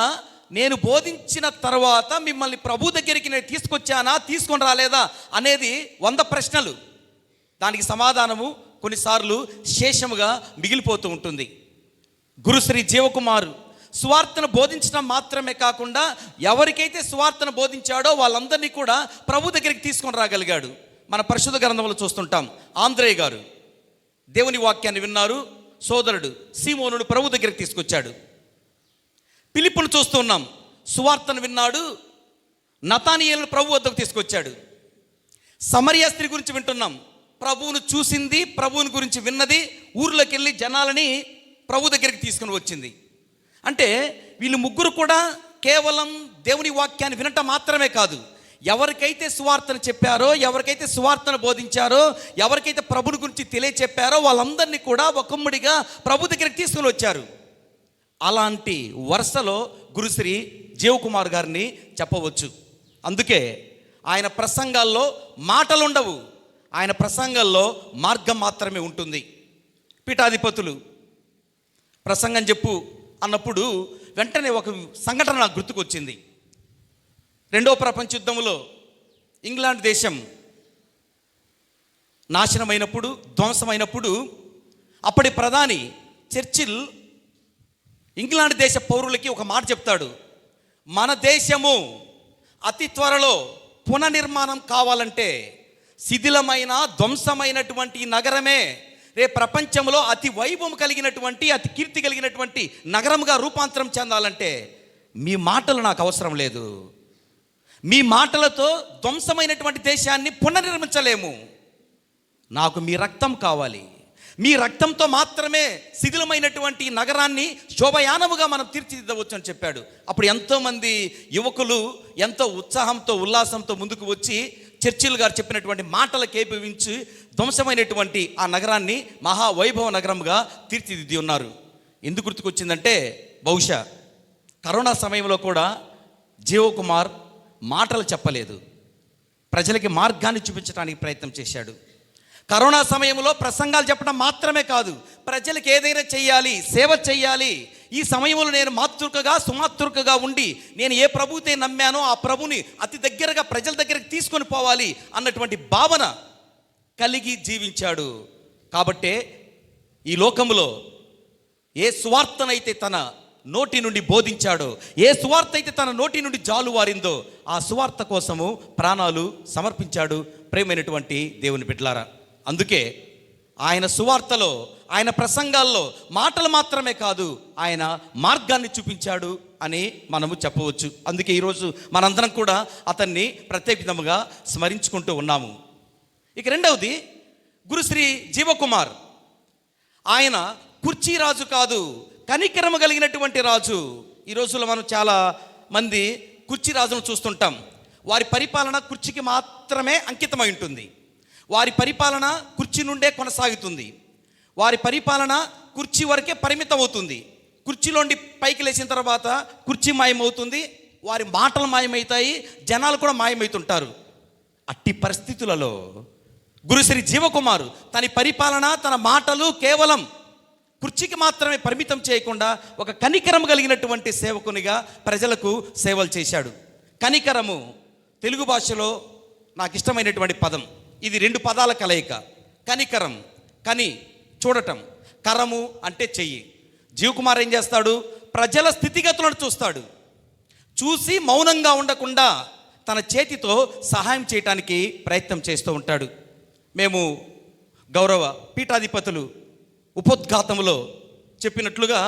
నేను బోధించిన తర్వాత మిమ్మల్ని ప్రభు దగ్గరికి నేను తీసుకొచ్చానా, తీసుకొని రాలేదా అనేది 100 ప్రశ్నలు. దానికి సమాధానము కొన్నిసార్లు శేషముగా మిగిలిపోతూ ఉంటుంది. గురుశ్రీ జీవకుమారు సువార్తను బోధించడం మాత్రమే కాకుండా ఎవరికైతే సువార్తను బోధించాడో వాళ్ళందరినీ కూడా ప్రభు దగ్గరికి తీసుకొని రాగలిగాడు. మన పరిశుద్ధ గ్రంథంలో చూస్తుంటాం. ఆంద్రేయ గారు దేవుని వాక్యాన్ని విన్నారు. సోదరుడు సీమోనుడు ప్రభు దగ్గరికి తీసుకొచ్చాడు. ఫిలిప్పును చూస్తూ ఉన్నాం, సువార్తను విన్నాడు. నతానియేలును ప్రభు వద్దకు తీసుకొచ్చాడు. సమరియా స్త్రీ గురించి వింటున్నాం, ప్రభువును చూసింది, ప్రభువుని గురించి విన్నది, ఊర్లోకి వెళ్ళి జనాలని ప్రభు దగ్గరికి తీసుకుని వచ్చింది. అంటే వీళ్ళు ముగ్గురు కూడా కేవలం దేవుని వాక్యాన్ని వినటం మాత్రమే కాదు, ఎవరికైతే సువార్తను చెప్పారో, ఎవరికైతే సువార్తను బోధించారో, ఎవరికైతే ప్రభుని గురించి తెలియచెప్పారో వాళ్ళందరినీ కూడా ఒక్కమ్మడిగా ప్రభు దగ్గరికి తీసుకుని వచ్చారు. అలాంటి వరుసలో గురుశ్రీ జీవకుమార్ గారిని చెప్పవచ్చు. అందుకే ఆయన ప్రసంగాల్లో మాటలుండవు, ఆయన ప్రసంగాల్లో మార్గం మాత్రమే ఉంటుంది. పీఠాధిపతులు ప్రసంగం చెప్పు అన్నప్పుడు వెంటనే ఒక సంఘటన నాకు గుర్తుకొచ్చింది. 2వ ప్రపంచ యుద్ధంలో ఇంగ్లాండ్ దేశం నాశనమైనప్పుడు, ధ్వంసమైనప్పుడు అప్పటి ప్రధాని చర్చిల్ ఇంగ్లాండ్ దేశ పౌరులకి ఒక మాట చెప్తాడు, మన దేశము అతి త్వరలో పునర్నిర్మాణం కావాలంటే శిథిలమైన ధ్వంసమైనటువంటి నగరమే రేపు ప్రపంచంలో అతి వైభవం కలిగినటువంటి, అతి కీర్తి కలిగినటువంటి నగరంగా రూపాంతరం చెందాలంటే మీ మాటలు నాకు అవసరం లేదు. మీ మాటలతో ధ్వంసమైనటువంటి దేశాన్ని పునర్నిర్మించలేము. నాకు మీ రక్తం కావాలి. మీ రక్తంతో మాత్రమే శిథిలమైనటువంటి నగరాన్ని శోభయానముగా మనం తీర్చిదిద్దవచ్చు అని చెప్పాడు. అప్పుడు ఎంతోమంది యువకులు ఎంతో ఉత్సాహంతో, ఉల్లాసంతో ముందుకు వచ్చి చర్చిల్ గారు చెప్పినటువంటి మాటలకు ఏకీభవించి ధ్వంసమైనటువంటి ఆ నగరాన్ని మహావైభవ నగరంగా తీర్చిదిద్ది ఉన్నారు. ఎందుకు గుర్తుకొచ్చిందంటే, బహుశా కరోనా సమయంలో కూడా జీవకుమార్ మాటలు చెప్పలేదు, ప్రజలకి మార్గాన్ని చూపించడానికి ప్రయత్నం చేశాడు. కరోనా సమయంలో ప్రసంగాలు చెప్పడం మాత్రమే కాదు, ప్రజలకు ఏదైనా చెయ్యాలి, సేవ చెయ్యాలి. ఈ సమయంలో నేను మాతృకగా, సుమాతృకగా ఉండి నేను ఏ ప్రభువుతే నమ్మానో ఆ ప్రభుని అతి దగ్గరగా ప్రజల దగ్గరికి తీసుకొని పోవాలి అన్నటువంటి భావన కలిగి జీవించాడు. కాబట్టే ఈ లోకంలో ఏ సువార్తనైతే తన నోటి నుండి బోధించాడో, ఏ సువార్త అయితే తన నోటి నుండి జాలువారిందో ఆ సువార్త కోసము ప్రాణాలు సమర్పించాడు. ప్రేమైనటువంటి దేవుని బిడ్డలారా, అందుకే ఆయన సువార్తలో, ఆయన ప్రసంగాల్లో మాటలు మాత్రమే కాదు, ఆయన మార్గాన్ని చూపించాడు అని మనము చెప్పవచ్చు. అందుకే ఈరోజు మనందరం కూడా అతన్ని ప్రత్యేకముగా స్మరించుకుంటూ ఉన్నాము. ఇక రెండవది గురుశ్రీ జీవకుమార్. ఆయన కుర్చీ రాజు కాదు, కనికరము కలిగినటువంటి రాజు. ఈ రోజుల్లో మనం చాలా మంది కుర్చీ రాజును చూస్తుంటాం. వారి పరిపాలన కుర్చీకి మాత్రమే అంకితమై ఉంటుంది. వారి పరిపాలన కుర్చీ నుండే కొనసాగుతుంది. వారి పరిపాలన కుర్చీ వరకే పరిమితం అవుతుంది. కుర్చీలోండి పైకి లేచిన తర్వాత కుర్చీ మాయమవుతుంది, వారి మాటలు మాయమవుతాయి, జనాలు కూడా మాయమవుతుంటారు. అట్టి పరిస్థితులలో గురుశ్రీ జీవకుమారు తన పరిపాలన, తన మాటలు కేవలం కుర్చీకి మాత్రమే పరిమితం చేయకుండా ఒక కనికరం కలిగినటువంటి సేవకునిగా ప్రజలకు సేవలు చేశాడు. కనికరము తెలుగు భాషలో నాకు ఇష్టమైనటువంటి పదం. ఇది 2 పదాల కలయిక. కనికరం, కని చూడటం, కరము అంటే చెయ్యి. జీవకుమార్ ఏం చేస్తాడు? ప్రజల స్థితిగతులను చూస్తాడు. చూసి మౌనంగా ఉండకుండా తన చేతితో సహాయం చేయటానికి ప్రయత్నం చేస్తూ ఉంటాడు. మేము గౌరవ పీఠాధిపతులు ఉపోద్ఘాతంలో చెప్పినట్లుగా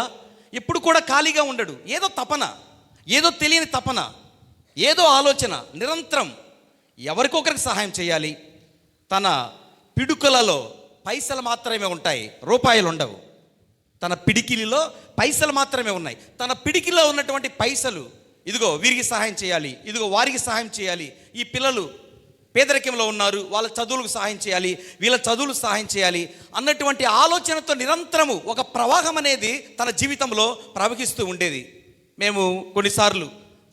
ఎప్పుడు కూడా ఖాళీగా ఉండడు. ఏదో తపన, ఏదో తెలియని తపన, ఏదో ఆలోచన, నిరంతరం ఎవరికొకరికి సహాయం చేయాలి. తన పిడుకలలో పైసలు మాత్రమే ఉంటాయి, రూపాయలు ఉండవు. తన పిడికిలిలో పైసలు మాత్రమే ఉన్నాయి. తన పిడికిలో ఉన్నటువంటి పైసలు, ఇదిగో వీరికి సహాయం చేయాలి, ఇదిగో వారికి సహాయం చేయాలి, ఈ పిల్లలు పేదరికంలో ఉన్నారు, వాళ్ళ చదువులకు సహాయం చేయాలి, వీళ్ళ చదువులు సహాయం చేయాలి అన్నటువంటి ఆలోచనతో నిరంతరము ఒక ప్రవాహం అనేది తన జీవితంలో ప్రవహిస్తూ ఉండేది. మేము కొన్నిసార్లు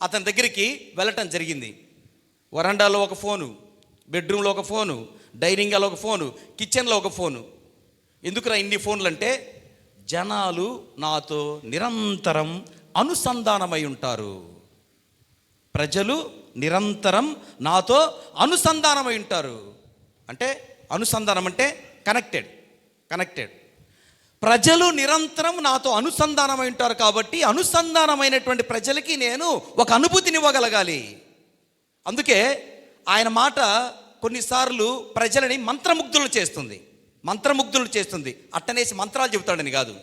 అతని దగ్గరికి వెళ్ళటం జరిగింది. వరండాలో ఒక ఫోను, బెడ్రూమ్లో ఒక ఫోను, డైనింగ్ హాల్లో ఒక ఫోను, కిచెన్లో ఒక ఫోను. ఎందుకురా ఇన్ని ఫోన్లు అంటే, జనాలు నాతో నిరంతరం అనుసంధానమై ఉంటారు. ప్రజలు నిరంతరం నాతో అనుసంధానమై ఉంటారు. అంటే అనుసంధానం అంటే కనెక్టెడ్. ప్రజలు నిరంతరం నాతో అనుసంధానమై ఉంటారు కాబట్టి అనుసంధానమైనటువంటి ప్రజలకి నేను ఒక అనుభూతిని ఇవ్వగలగాలి. అందుకే ఆయన మాట కొన్నిసార్లు ప్రజలని మంత్రముగ్ధులు చేస్తుంది. మంత్రముగ్ధులు చేస్తుంది. అట్టనేసి మంత్రాలు చెబుతాడని కాదు,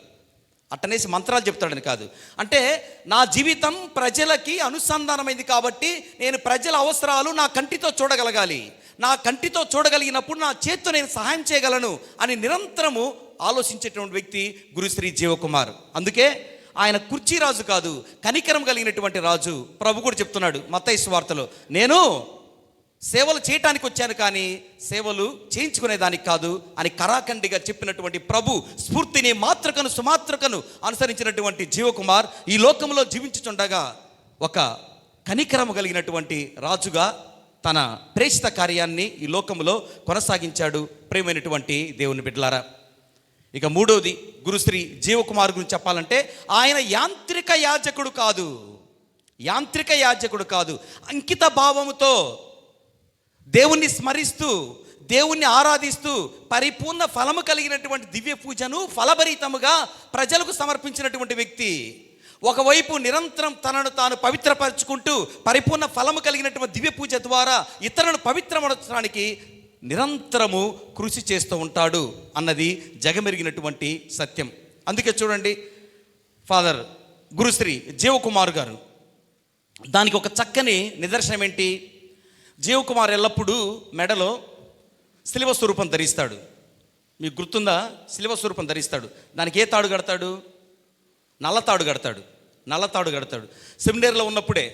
అట్టనేసి మంత్రాలు చెప్తాడని కాదు. అంటే నా జీవితం ప్రజలకి అనుసంధానమైంది కాబట్టి నేను ప్రజల అవసరాలు నా కంటితో చూడగలగాలి, నా కంటితో చూడగలిగినప్పుడు నా చేత్తో నేను సహాయం చేయగలను అని నిరంతరము ఆలోచించేటువంటి వ్యక్తి గురుశ్రీ జీవకుమార్. అందుకే ఆయన కుర్చీ రాజు కాదు, కనికరం కలిగినటువంటి రాజు. ప్రభు కూడా చెప్తున్నాడు మత్తయి సువార్తలో, నేను సేవలు చేయటానికి వచ్చాను కానీ సేవలు చేయించుకునేదానికి కాదు అని కరాఖండిగా చెప్పినటువంటి ప్రభు స్ఫూర్తిని మాత్రకను సుమాత్రకను అనుసరించినటువంటి జీవకుమార్ ఈ లోకంలో జీవించుచుండగా ఒక కనికరము కలిగినటువంటి రాజుగా తన ప్రేషిత కార్యాన్ని ఈ లోకంలో కొనసాగించాడు. ప్రియమైనటువంటి దేవుని బిడ్డలారా, ఇక మూడోది గురుశ్రీ జీవకుమార్ గురించి చెప్పాలంటే ఆయన యాంత్రిక యాజకుడు కాదు, యాంత్రిక యాజకుడు కాదు. అంకిత భావముతో దేవుణ్ణి స్మరిస్తూ దేవుణ్ణి ఆరాధిస్తూ పరిపూర్ణ ఫలము కలిగినటువంటి దివ్య పూజను ఫలభరితముగా ప్రజలకు సమర్పించినటువంటి వ్యక్తి. ఒకవైపు నిరంతరం తనను తాను పవిత్రపరచుకుంటూ పరిపూర్ణ ఫలము కలిగినటువంటి దివ్య పూజ ద్వారా ఇతరులను పవిత్రపరచడానికి నిరంతరము కృషి చేస్తూ ఉంటాడు అన్నది జగమెరిగినటువంటి సత్యం. అందుకే చూడండి, ఫాదర్ గురుశ్రీ జీవకుమార్ గారు దానికి ఒక చక్కని నిదర్శనం ఏంటి? జీవకుమార్ ఎల్లప్పుడూ మెడలో శిలువ స్వరూపం ధరిస్తాడు. మీకు గుర్తుందా? శిలువ స్వరూపం ధరిస్తాడు. దానికి ఏ తాడు కడతాడు? నల్లతాడు కడతాడు, నల్లతాడు కడతాడు. సెమినరీలో ఉన్నప్పుడే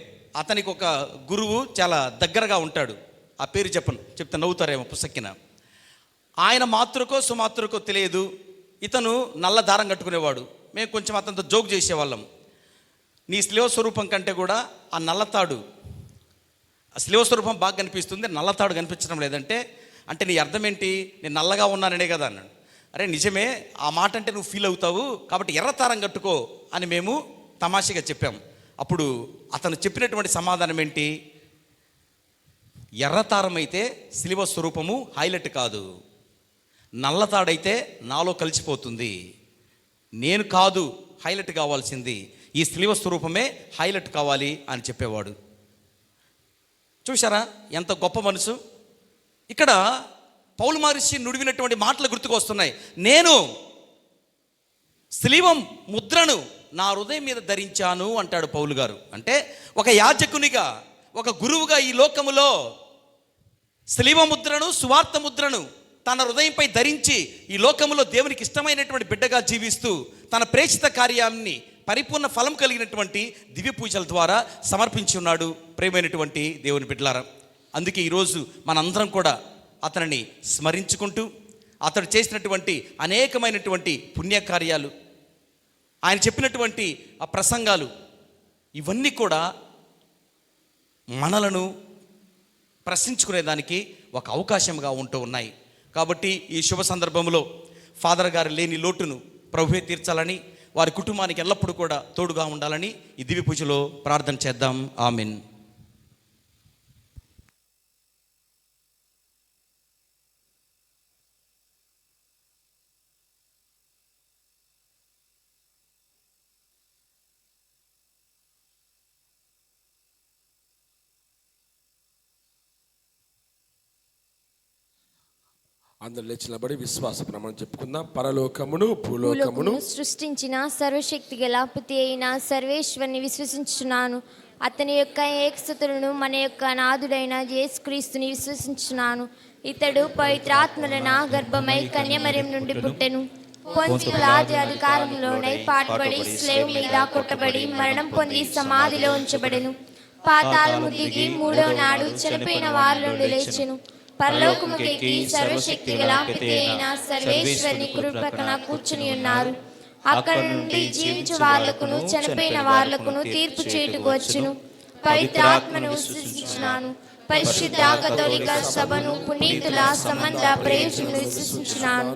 అతనికి ఒక గురువు చాలా దగ్గరగా ఉంటాడు. ఆ పేరు చెప్తే నవ్వుతారేమో పుసక్కిన. ఆయన మాతృకో సుమాతృకో తెలియదు, ఇతను నల్ల దారం కట్టుకునేవాడు. మేము కొంచెం అతనితో జోక్ చేసేవాళ్ళం, నీ శిలువ స్వరూపం కంటే కూడా ఆ నల్లతాడు, ఆ శిలువ స్వరూపం బాగా కనిపిస్తుంది, నల్లతాడు కనిపించడం లేదంటే, అంటే నీ అర్థం ఏంటి? నేను నల్లగా ఉన్నాననే కదా అన్నాడు. అరే నిజమే, ఆ మాట అంటే నువ్వు ఫీల్ అవుతావు కాబట్టి ఎర్రతారం కట్టుకో అని మేము తమాషగా చెప్పాం. అప్పుడు అతను చెప్పినటువంటి సమాధానం ఏంటి? ఎర్రతారం అయితే శిలువ స్వరూపము హైలైట్ కాదు, నల్లతాడైతే నాలో కలిసిపోతుంది, నేను కాదు హైలైట్ కావాల్సింది, ఈ శిలువ స్వరూపమే హైలైట్ కావాలి అని చెప్పేవాడు. చూశారా ఎంత గొప్ప మనసు! ఇక్కడ పౌలు మహర్షి నుడివినటువంటి మాటలు గుర్తుకు వస్తున్నాయి. నేను శిలువ ముద్రను నా హృదయం మీద ధరించాను అంటాడు పౌలు గారు. అంటే ఒక యాజకునిగా, ఒక గురువుగా ఈ లోకములో శిలువ ముద్రను, సువార్త ముద్రను తన హృదయంపై ధరించి ఈ లోకములో దేవునికి ఇష్టమైనటువంటి బిడ్డగా జీవిస్తూ తన ప్రేషిత కార్యాన్ని పరిపూర్ణ ఫలం కలిగినటువంటి దివ్య పూజల ద్వారా సమర్పించి ఉన్నాడు. ప్రియమైనటువంటి దేవుని బిడ్డలారా, అందుకే ఈరోజు మనందరం కూడా అతనిని స్మరించుకుంటూ అతడు చేసినటువంటి అనేకమైనటువంటి పుణ్యకార్యాలు, ఆయన చెప్పినటువంటి ఆ ప్రసంగాలు, ఇవన్నీ కూడా మనలను ప్రశ్నించుకునేదానికి ఒక అవకాశంగా ఉంటూ ఉన్నాయి. కాబట్టి ఈ శుభ సందర్భంలో ఫాదర్ గారు లేని లోటును ప్రభువే తీర్చాలని, వారి కుటుంబానికి ఎల్లప్పుడూ కూడా తోడుగా ఉండాలని ఈ దివ్య పూజలో ప్రార్థన చేద్దాం. ఆమెన్. అందరు లేచినబడి విశ్వాస ప్రమాణం చెప్పుకుందాం. పరలోకమును భూలోకమును సృష్టించిన సర్వశక్తి గల పిత అయిన సర్వేశ్వరుని విశ్వసించుచున్నాను. అతని యొక్క ఏకసుతులను మన యొక్క నాథుడైన యేసుక్రీస్తుని విశ్వసించున్నాను. ఇతడు పవిత్రాత్మలన గర్భమై కన్యమరియం నుండి పుట్టెను. పొంతియు పిలాతు అధికారంలోనై పాటుపడి స్లేవ్ మీద కొట్టబడి మరణం పొంది సమాధిలో ఉంచబడెను. పాతాళము దిగి మూడవ నాడు చనిపోయిన వారి నుండి లేచెను. పరలోకముకెక్కి సర్వశక్తి గల పిత అయిన సర్వేశ్వరుని కుడి ప్రక్కన కూర్చుని ఉన్నారు. అక్కడ నుండి జీవించు వార్లకును చనిపోయిన వార్లకును తీర్పు చేయుటకు వచ్చును. పవిత్రాత్మను విశ్వసించున్నాను. పరిశుద్ధ కథోలిక సభను, పునీతుల సంబంధ ప్రయోజనం విశ్వసించున్నాను.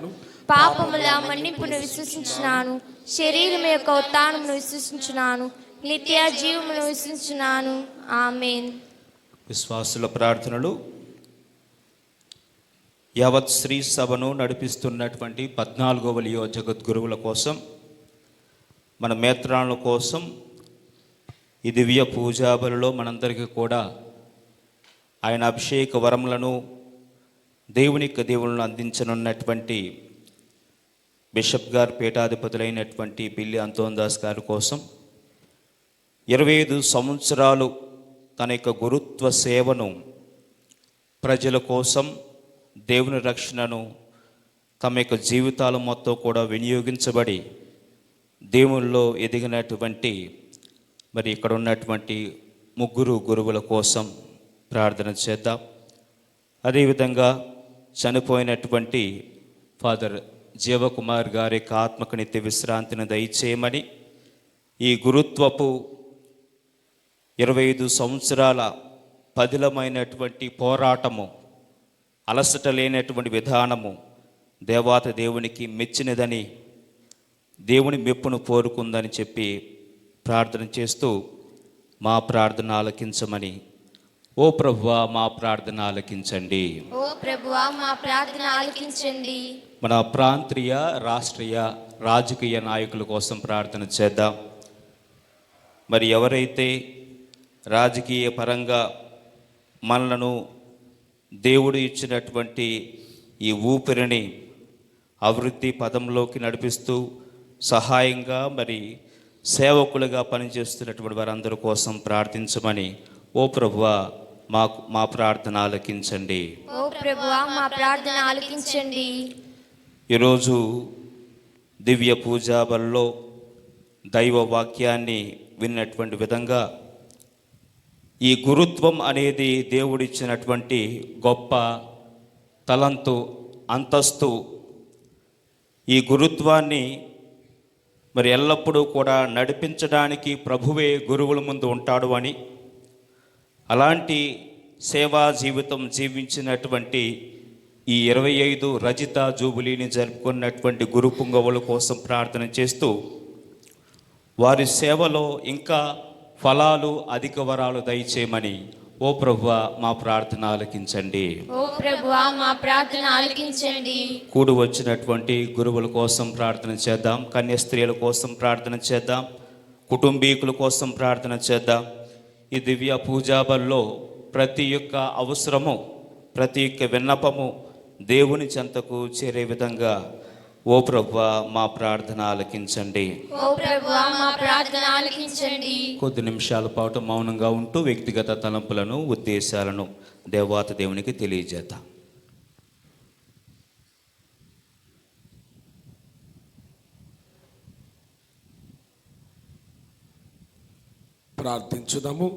పాపముల మన్నింపును విశ్వసించున్నాను. శరీరం యొక్క ఉత్థానమును విశ్వసించున్నాను. నిత్య జీవమును విశ్వసించున్నాను. ఆమేన్. విశ్వాసుల ప్రార్థనలు. యావత్ శ్రీ సభను నడిపిస్తున్నటువంటి 14వ లియో జగద్గురువుల కోసం, మన మేత్రాల కోసం ఈ దివ్య పూజాబలిలో మనందరికీ కూడా ఆయన అభిషేక వరములను దేవునికి దేవుళ్ళను అందించనున్నటువంటి బిషప్ గారు పీఠాధిపతులైనటువంటి పిల్లి అంతోందాస్ గారి కోసం 25 సంవత్సరాలు తన యొక్క గురుత్వ సేవను ప్రజల కోసం దేవుని రక్షణను తమ యొక్క జీవితాలు మొత్తం కూడా వినియోగించబడి దేవుల్లో ఎదిగినటువంటి మరి ఇక్కడ ఉన్నటువంటి 3 గురువుల కోసం ప్రార్థన చేద్దాం. అదేవిధంగా చనిపోయినటువంటి ఫాదర్ జీవకుమార్ గారి యొక్క ఆత్మకు నిత్య విశ్రాంతిని దయచేయమని, ఈ గురుత్వపు 25 సంవత్సరాల పదిలమైనటువంటి పోరాటము, అలసట లేనటువంటి విధానము దేవాతి దేవునికి మెచ్చినదని, దేవుని మెప్పును కోరుకుందని చెప్పి ప్రార్థన చేస్తూ మా ప్రార్థన ఆలకించమని. ఓ ప్రభువా మా ప్రార్థన ఆలకించండి. ఓ ప్రభువా మా ప్రార్థన ఆలకించండి. మన ప్రాంతీయ రాష్ట్రీయ రాజకీయ నాయకుల కోసం ప్రార్థన చేద్దాం. మరి ఎవరైతే రాజకీయ పరంగా మనలను దేవుడు ఇచ్చినటువంటి ఈ ఊపిరిని అభివృద్ధి పదంలోకి నడిపిస్తూ సహాయంగా మరి సేవకులుగా పనిచేస్తున్నటువంటి వారందరి కోసం ప్రార్థించమని. ఓ ప్రభువా మా ప్రార్థన ఆలకించండి. ఓ ప్రభువా మా ప్రార్థన ఆలకించండి. ఈరోజు దివ్య పూజా బలిలో దైవ వాక్యాన్ని విన్నటువంటి విధంగా ఈ గురుత్వం అనేది దేవుడిచ్చినటువంటి గొప్ప తలంతు, అంతస్తు. ఈ గురుత్వాన్ని మరి ఎల్లప్పుడూ కూడా నడిపించడానికి ప్రభువే గురువుల ముందు ఉంటాడు అని, అలాంటి సేవా జీవితం జీవించినటువంటి ఈ 25 రజిత జూబిలీని జరుపుకున్నటువంటి గురు పుంగవుల కోసం ప్రార్థన చేస్తూ వారి సేవలో ఇంకా ఫలాలు, అధిక వరాలు దయచేయమని. ఓ ప్రభువా మా ప్రార్థన ఆలకించండి. ఓ ప్రభువా మా ప్రార్థన ఆలకించండి. కూడి వచ్చినటువంటి గురువుల కోసం ప్రార్థన చేద్దాం. కన్య స్త్రీల కోసం ప్రార్థన చేద్దాం. కుటుంబీకుల కోసం ప్రార్థన చేద్దాం. ఈ దివ్య పూజాబల్లో ప్రతి ఒక్క అవసరము, ప్రతి ఒక్క విన్నపము దేవుని చెంతకు చేరే విధంగా ఓ ప్రభువా మా ప్రార్థన ఆలకించండి. ఓ ప్రభువా మా ప్రార్థన ఆలకించండి. కొద్ది నిమిషాల పాటు మౌనంగా ఉంటూ వ్యక్తిగత తలంపులను, ఉద్దేశాలను దేవాతి దేవునికి తెలియజేద్దాం. ప్రార్థించుదాము.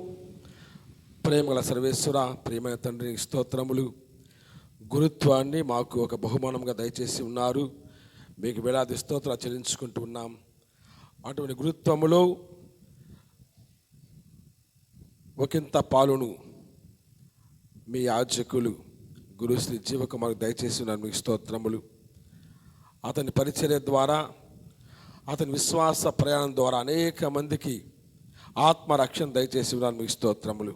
ప్రేమగల సర్వేశ్వర, ప్రియమైన తండ్రి స్తోత్రములు. గురుత్వాన్ని మాకు ఒక బహుమానంగా దయచేసి ఉన్నారు. మీకు వేలాది స్తోత్రాలు చెల్లించుకుంటూ ఉన్నాం. అటువంటి గురుత్వములో ఒకంత పాలును మీ యాజకులు గురుశ్రీ జీవకుమార్ దయచేసి ఉన్నారు. మీకు స్తోత్రములు. అతని పరిచర్య ద్వారా, అతని విశ్వాస ప్రయాణం ద్వారా అనేక మందికి ఆత్మరక్షణ దయచేసి ఉన్నారు. మీకు స్తోత్రములు.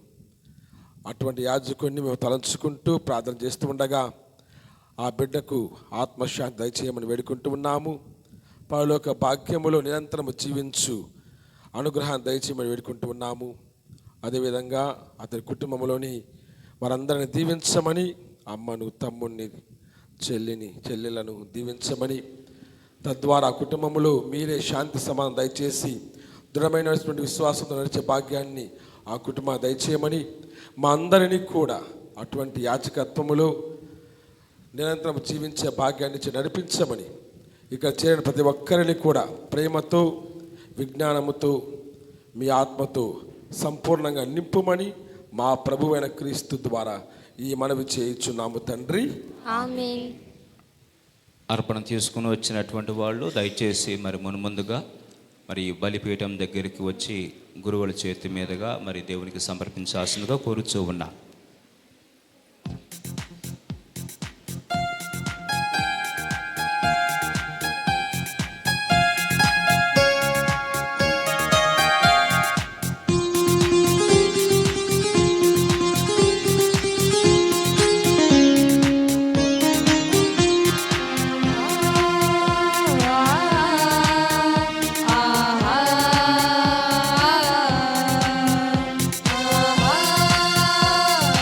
అటువంటి యాజకుడిని మేము తలంచుకుంటూ ప్రార్థన చేస్తూ ఉండగా ఆ బిడ్డకు ఆత్మశాంతి దయచేయమని వేడుకుంటూ ఉన్నాము. పరలోక భాగ్యములో నిరంతరము జీవించు అనుగ్రహాన్ని దయచేయమని వేడుకుంటూ ఉన్నాము. అదేవిధంగా అతని కుటుంబంలోని వారందరిని దీవించమని, అమ్మను, తమ్ముడిని, చెల్లెలను దీవించమని, తద్వారా కుటుంబంలో మీరే శాంతి సమాధానం దయచేసి దృఢమైనటువంటి విశ్వాసంతో నడిచే భాగ్యాన్ని ఆ కుటుంబాన్ని దయచేయమని, మా అందరినీ కూడా అటువంటి యాజకత్వములో నిరంతరం జీవించే భాగ్యాన్ని నడిపించమని, ఇక్కడ చేరిన ప్రతి ఒక్కరిని కూడా ప్రేమతో, విజ్ఞానముతో, మీ ఆత్మతో సంపూర్ణంగా నింపుమని మా ప్రభువైన క్రీస్తు ద్వారా ఈ మనవి చేయించున్నాము తండ్రి. ఆమేన్. అర్పణ తీసుకుని వచ్చినటువంటి వాళ్ళు దయచేసి మరి మున్ముందుగా మరి బలిపీఠం దగ్గరికి వచ్చి గురువుల చేతి మీదుగా మరి దేవునికి సమర్పించాల్సిందిగా కోరుచూ ఉన్నా. ఆ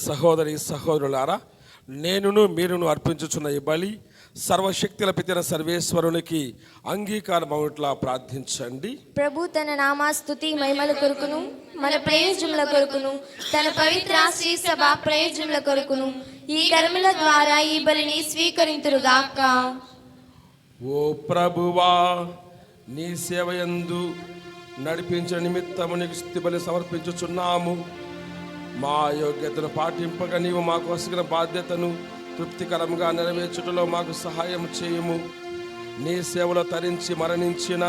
సహోదరి సహోదరులారా, నేనును మీరును అర్పించుచున్న ఈ బలి సర్వశక్తుల పితిన సర్వేశ్వరునికి అంగీకారమవుట్లా ప్రార్థించండి. ప్రభు తన నామాస్తుతి మహిమల కొరకును మన ప్రయోజనముల కొరకును తన పవిత్ర శ్రీ సభ ప్రయోజనముల కొరకును ఈ కర్మల ద్వారా ఈ బలిని స్వీకరింతురుగాక. ఓ ప్రభువా, నీ సేవయందు నడిపించిన నిమిత్తము నీకు స్తుతి బలి సమర్పించుచున్నాము. మా యోగ్యతను పాటింపక నీవు మాకు వసిన బాధ్యతను తృప్తికరంగా నెరవేర్చుటలో మాకు సహాయం చేయము. నీ సేవలో తరించి మరణించిన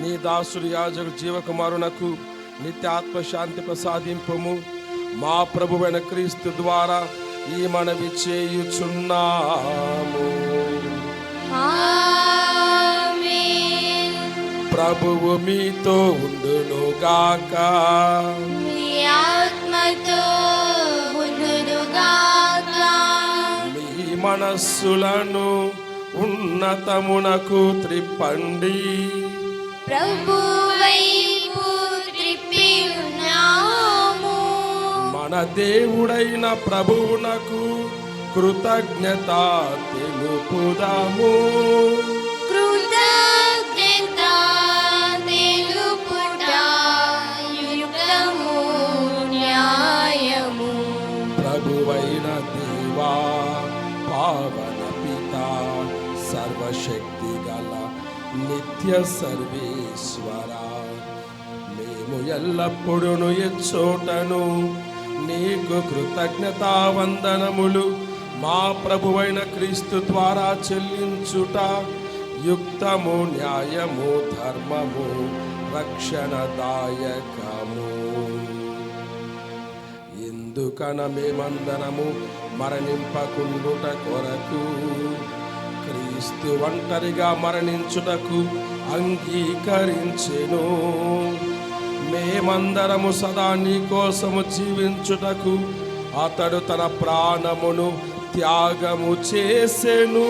నీ దాసుడు యాజకు జీవకుమారునకు నిత్య ఆత్మశాంతి ప్రసాదింపము. మా ప్రభువైన క్రీస్తు ద్వారా ఈ మనవి చేయుచున్నాము. ఆమేన్. ప్రభువు మీతో ఉండునుగాక. మీ ఆత్మతో ఉండునుగాక. మీ మనస్సులను ఉన్నతమునకు త్రిప్పండి. ప్రభు వైపు త్రిప్పి ఉన్నాము. మన దేవుడైన ప్రభువునకు కృతజ్ఞత తెలుపుదాము. కృతజ్ఞత తెలుపుట యుక్తము న్యాయము. ప్రభువైన దేవా, పావన పిత, సర్వశక్తి గల నిత్య సర్వేశ్వర, మేము ఎల్లప్పుడూ ఎచ్చోటను నీకు కృతజ్ఞతావందనములు మా ప్రభువైన క్రీస్తు ద్వారా చెల్లించుట యుక్తము, న్యాయము, ధర్మము, రక్షణదాయకము. ఎందుకన మేమందరము మరణింపకుండుట కొరకు క్రీస్తు ఒంటరిగా మరణించుటకు అంగీకరించెను. మేమందరము సదా నీ కోసము జీవించుటకు అతడు తన ప్రాణమును త్యాగము చేసెను.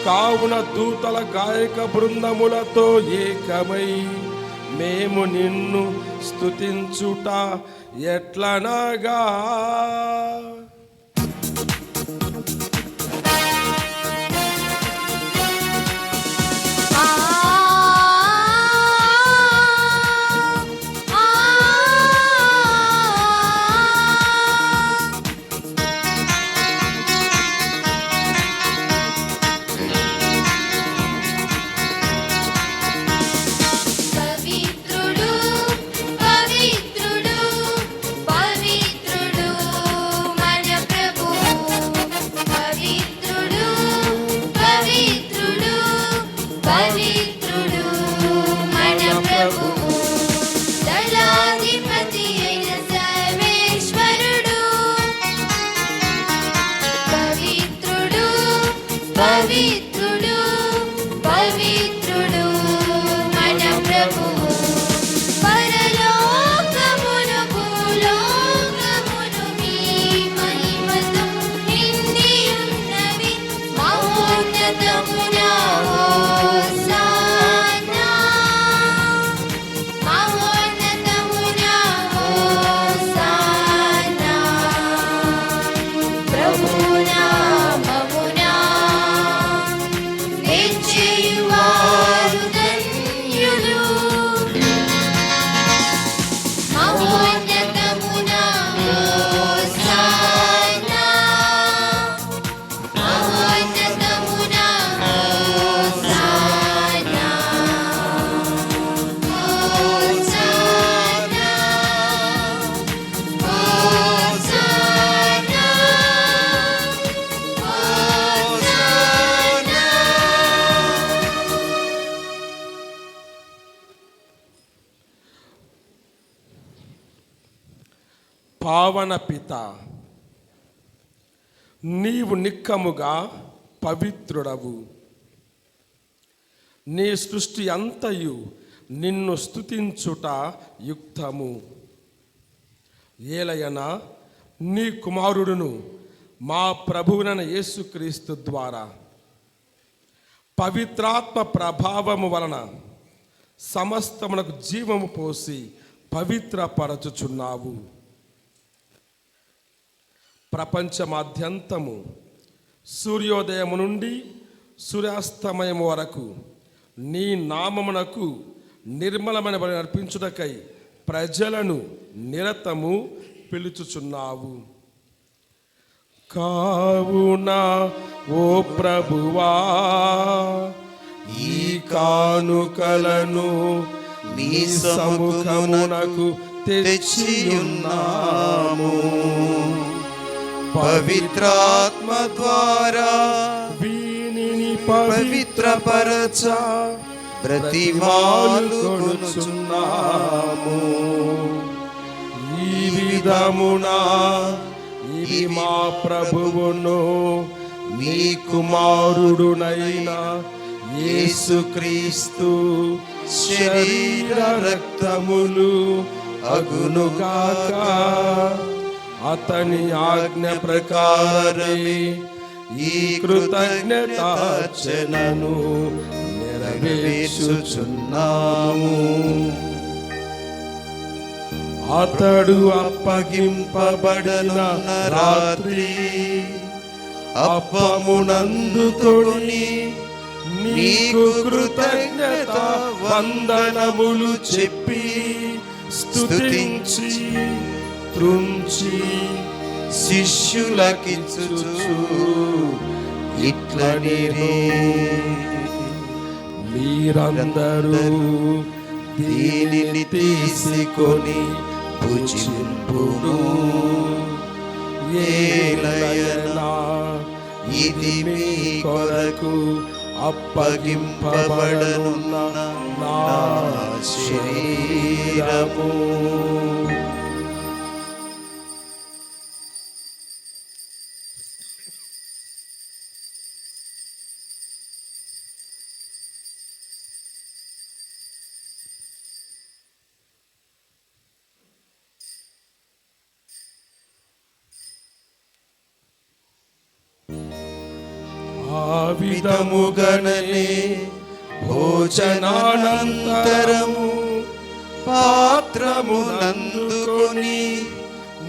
కావున దూతల గాయక బృందములతో ఏకమై మేము నిన్ను స్తుతించుట ఎట్లనగా, పవిత్రుడు పవిత్రుడు పవిత్రుడు మన ప్రభువు. పవిత్రుడు పవిత్రుడు పవిత్రుడు మన ప్రభువు. దళాధిపతి అయిన సర్వేశ్వరుడు. పవిత్రుడు పవిత్రుడు పవిత్రుడు మన ప్రభువు. పరలోకమును భూలోకమును మీ మహిమతో నిండి ఉన్నవి. మహోన్నతమున హోసానా, మహోన్నతమున హోసానా. ప్రభునామమున నిశ్చయువారు ధన్యులు. మహోన్నతమున హోసానా, మహోన్నతమున హోసానా. Hosanna, hosanna, hosanna. పావన పిత, నీవు నిక్కముగా పవిత్రుడవు. నీ సృష్టి అంతయు నిన్ను స్తుతించుట యుక్తము. ఏలయన నీ కుమారుడును మా ప్రభువునైన యేసుక్రీస్తు ద్వారా పవిత్రాత్మ ప్రభావము వలన సమస్తమునకు జీవము పోసి పవిత్రపరచుచున్నావు. ప్రపంచమాద్యంతము సూర్యోదయము నుండి సూర్యాస్తమయం వరకు నీ నామమునకు నిర్మలమైన బలి అర్పించుటకై ప్రజలను నిరతము పిలుచుచున్నావు. కావున ఓ ప్రభువా, ఈ కానుకలను నీ సముఖమునకు తెచ్చియున్నాము. పవిత్రాత్మ ద్వారా వీనిని పవిత్రపరచ బ్రతిమాలు కొనుచున్నాము. ఈ విధమున ఇది మా ప్రభువును మీ కుమారుడునైన యేసుక్రీస్తు శరీర రక్తములు అగునుగాక. అతని ఆజ్ఞ ప్రకారమే ఈ కృతజ్ఞతార్చనను నెరవేర్చుచున్నాము. అతడు అప్పగింపబడిన రాత్రి అప్పమునందుకొని నీకు కృతజ్ఞత వందనములు చెప్పి స్తుతించి త్రుంచి శిష్యులకిచ్చుచు ఇట్లనిరి, మీరందరూ దీనిని తీసుకొని భుజింపుడు. ఏలయనా ఇది మీ కొరకు అప్పగింపబడనున్న నా శరీరము. ఆ విధముగనే భోజనానంతరము పాత్రమునందుకొని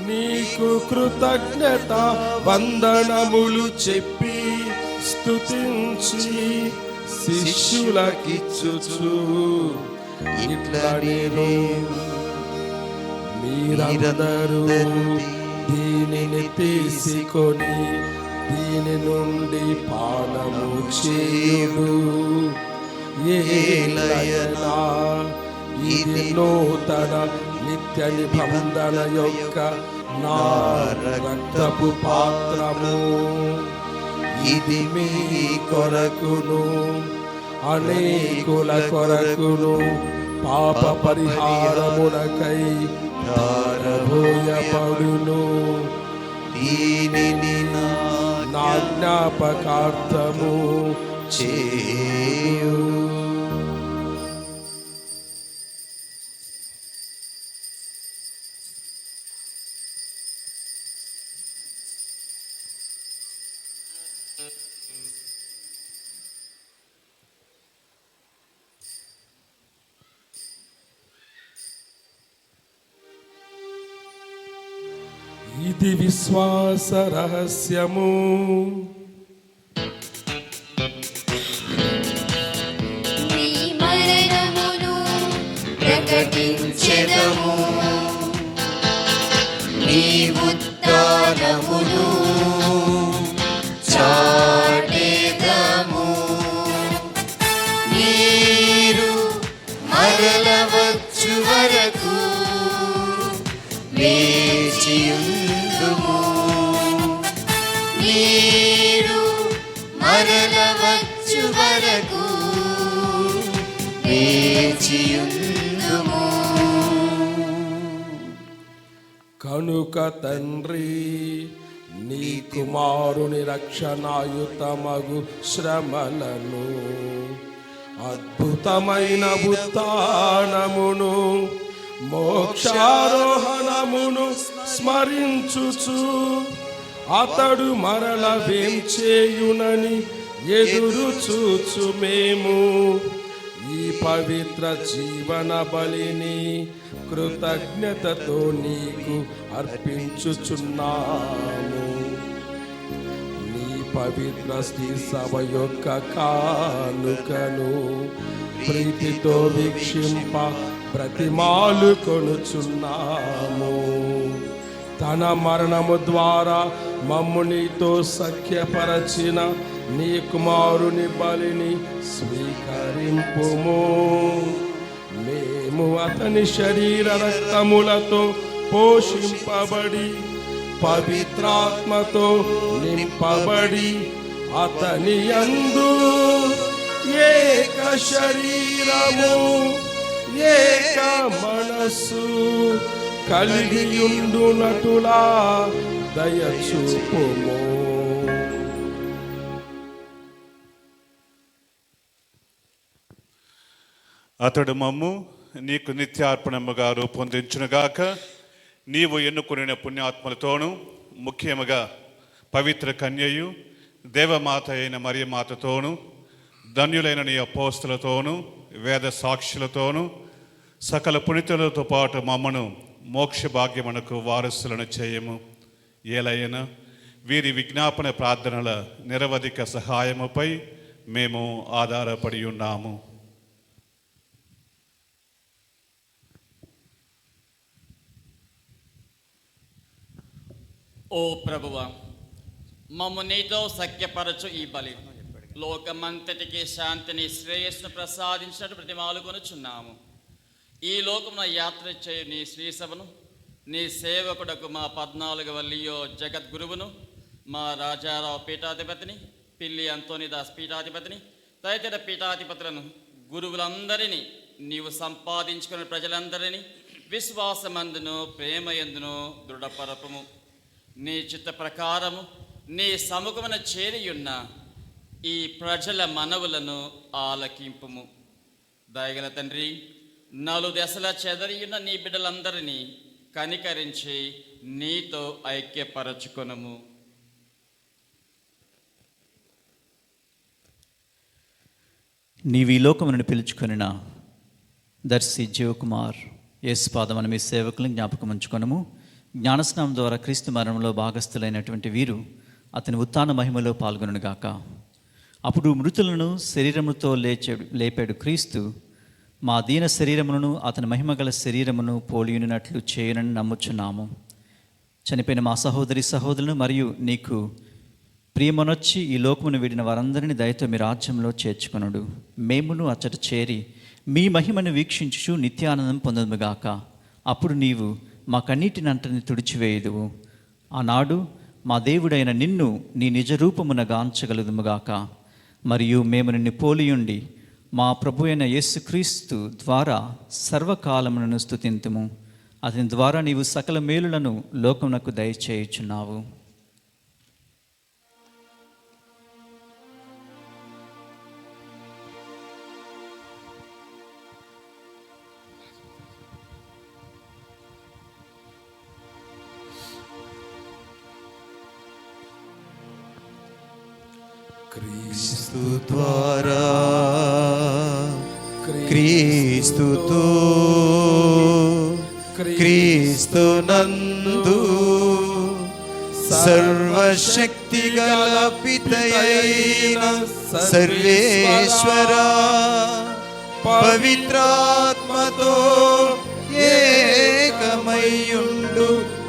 నీకు కృతజ్ఞత వందనములు చెప్పి స్తుతించి శిష్యులకిచ్చుచు ఇట్లనిరి, మీరందరూ దీనిని తీసుకొని దీని నుండి పానము చేయుడు. ఏలయనా ఇది నూతన నిత్య నిబంధన యొక్క నా రక్తపు పాత్రము. ఇది మీ కొరకును అనేకుల కొరకును పాప పరిహారమునకై ధారబోయబడును. దీనిని నా జ్ఞాపకార్థము చేయు. ఇది విశ్వాస రహస్యము. నీ మరణమును ప్రకటించెదము, నీ ఉత్థానమును చాటెదము. మీరు మరల వచ్చు వరకు వేచియుందుము. మీరు మరల వచ్చు వరకు వేచియుందుము. కనుక తండ్రి, నీ కుమారుని రక్షణాయుతమగు శ్రమలను అద్భుతమైన ఉత్థానమును మోక్షారోహణమును స్మరించుచు అతడు మరల వేంచేయునని ఎదురు చూచు మేము ఈ పవిత్ర జీవన బలిని కృతజ్ఞతతో నీకు అర్పించుచున్నాము. పవిత్ర శ్రీ సభ యొక్క కానుకను ప్రీతితో వీక్షింప ప్రతిమాలు కొనుచున్నాము. తన మరణము ద్వారా మమ్ము నీతో సఖ్యపరచిన నీ కుమారుని బలిని స్వీకరింపుము. మేము అతని శరీర రక్తములతో పోషింపబడి పవిత్రాత్మతో నింపబడి అతని యందు ఏక శరీరము ఏక మనస్సు కలిగియుండునటులా దయచూపుము. అతడు మమ్ము నీకు నిత్యార్పణముగా రూపొందించునుగాక. నీవు ఎన్నుకునే పుణ్యాత్మలతోనూ ముఖ్యముగా పవిత్ర కన్యయు దేవమాత అయిన మరియమాతతోనూ ధన్యులైన నీ అపోస్తులతోనూ వేద సాక్షులతోనూ సకల పుణితులతో పాటు మమ్మను మోక్ష భాగ్యమునకు వారసులను చేయము. ఏలైనా వీరి విజ్ఞాపన ప్రార్థనల నిరవధిక సహాయముపై మేము ఆధారపడి ఉన్నాము. ఓ ప్రభువా, మమ్ము నీతో సఖ్యపరచు ఈ బలి లోకమంతటికి శాంతిని శ్రేయస్సును ప్రసాదించినట్టు ప్రతిమాలు కొనుచున్నాము. ఈ లోకమున యాత్ర చేయు నీ శ్రీసభను నీ సేవకుడకు మా 14వ లియో జగద్గురువును, మా రాజారావు పీఠాధిపతిని, పిల్లి అంతోనిదాస్ పీఠాధిపతిని, తదితర పీఠాధిపతులను, గురువులందరినీ, నీవు సంపాదించుకున్న ప్రజలందరినీ విశ్వాసమందును ప్రేమయందును దృఢపరపము. నీ చిత్త ప్రకారము నీ సముఖమున చేరియున్న ఈ ప్రజల మనవులను ఆలకింపుము. దయగల తండ్రి, నలుదెసల చెదరియున్న నీ బిడ్డలందరినీ కనికరించి నీతో ఐక్యపరచుకొనుము. నీవు ఈ లోకమును పిలుచుకొనిన దర్శి జీవకుమార్ యేసుపాదమని మీ సేవకులను జ్ఞాపకం ఉంచుకొనము. జ్ఞానస్నానం ద్వారా క్రీస్తు మరణంలో భాగస్థులైనటువంటి వీరు అతని ఉత్థాన మహిమలో పాల్గొనుగాక. అప్పుడు మృతులను శరీరముతో లేపాడు క్రీస్తు మా దీన శరీరములను అతని మహిమగల శరీరమును పోలియునట్లు చేయనని నమ్ముచున్నాము. చనిపోయిన మా సహోదరి సహోదరులను మరియు నీకు ప్రియమనొచ్చి ఈ లోకమును వీడిన వారందరినీ దయతో మీ రాజ్యంలో చేర్చుకొనుడు. మేమును అచ్చట చేరి మీ మహిమను వీక్షించుచు నిత్యానందం పొందదుగాక. అప్పుడు నీవు మా కన్నీటినంతని తుడిచివేయుదువు. ఆనాడు మా దేవుడైన నిన్ను నీ నిజ రూపమున గాంచగలుగుముగాక. మరియు మేము నిన్ను పోలియుండి మా ప్రభు అయిన యేసుక్రీస్తు ద్వారా సర్వకాలములను స్తుతింతుము. అతని ద్వారా నీవు సకల మేలులను లోకమునకు దయచేయుచున్నావు. క్రీస్తు ద్వారా క్రీస్తుతో క్రీస్తునందు సర్వశక్తి గల పితయైన సర్వేశ్వర పవిత్రాత్మతో ఏకమయ్యుండు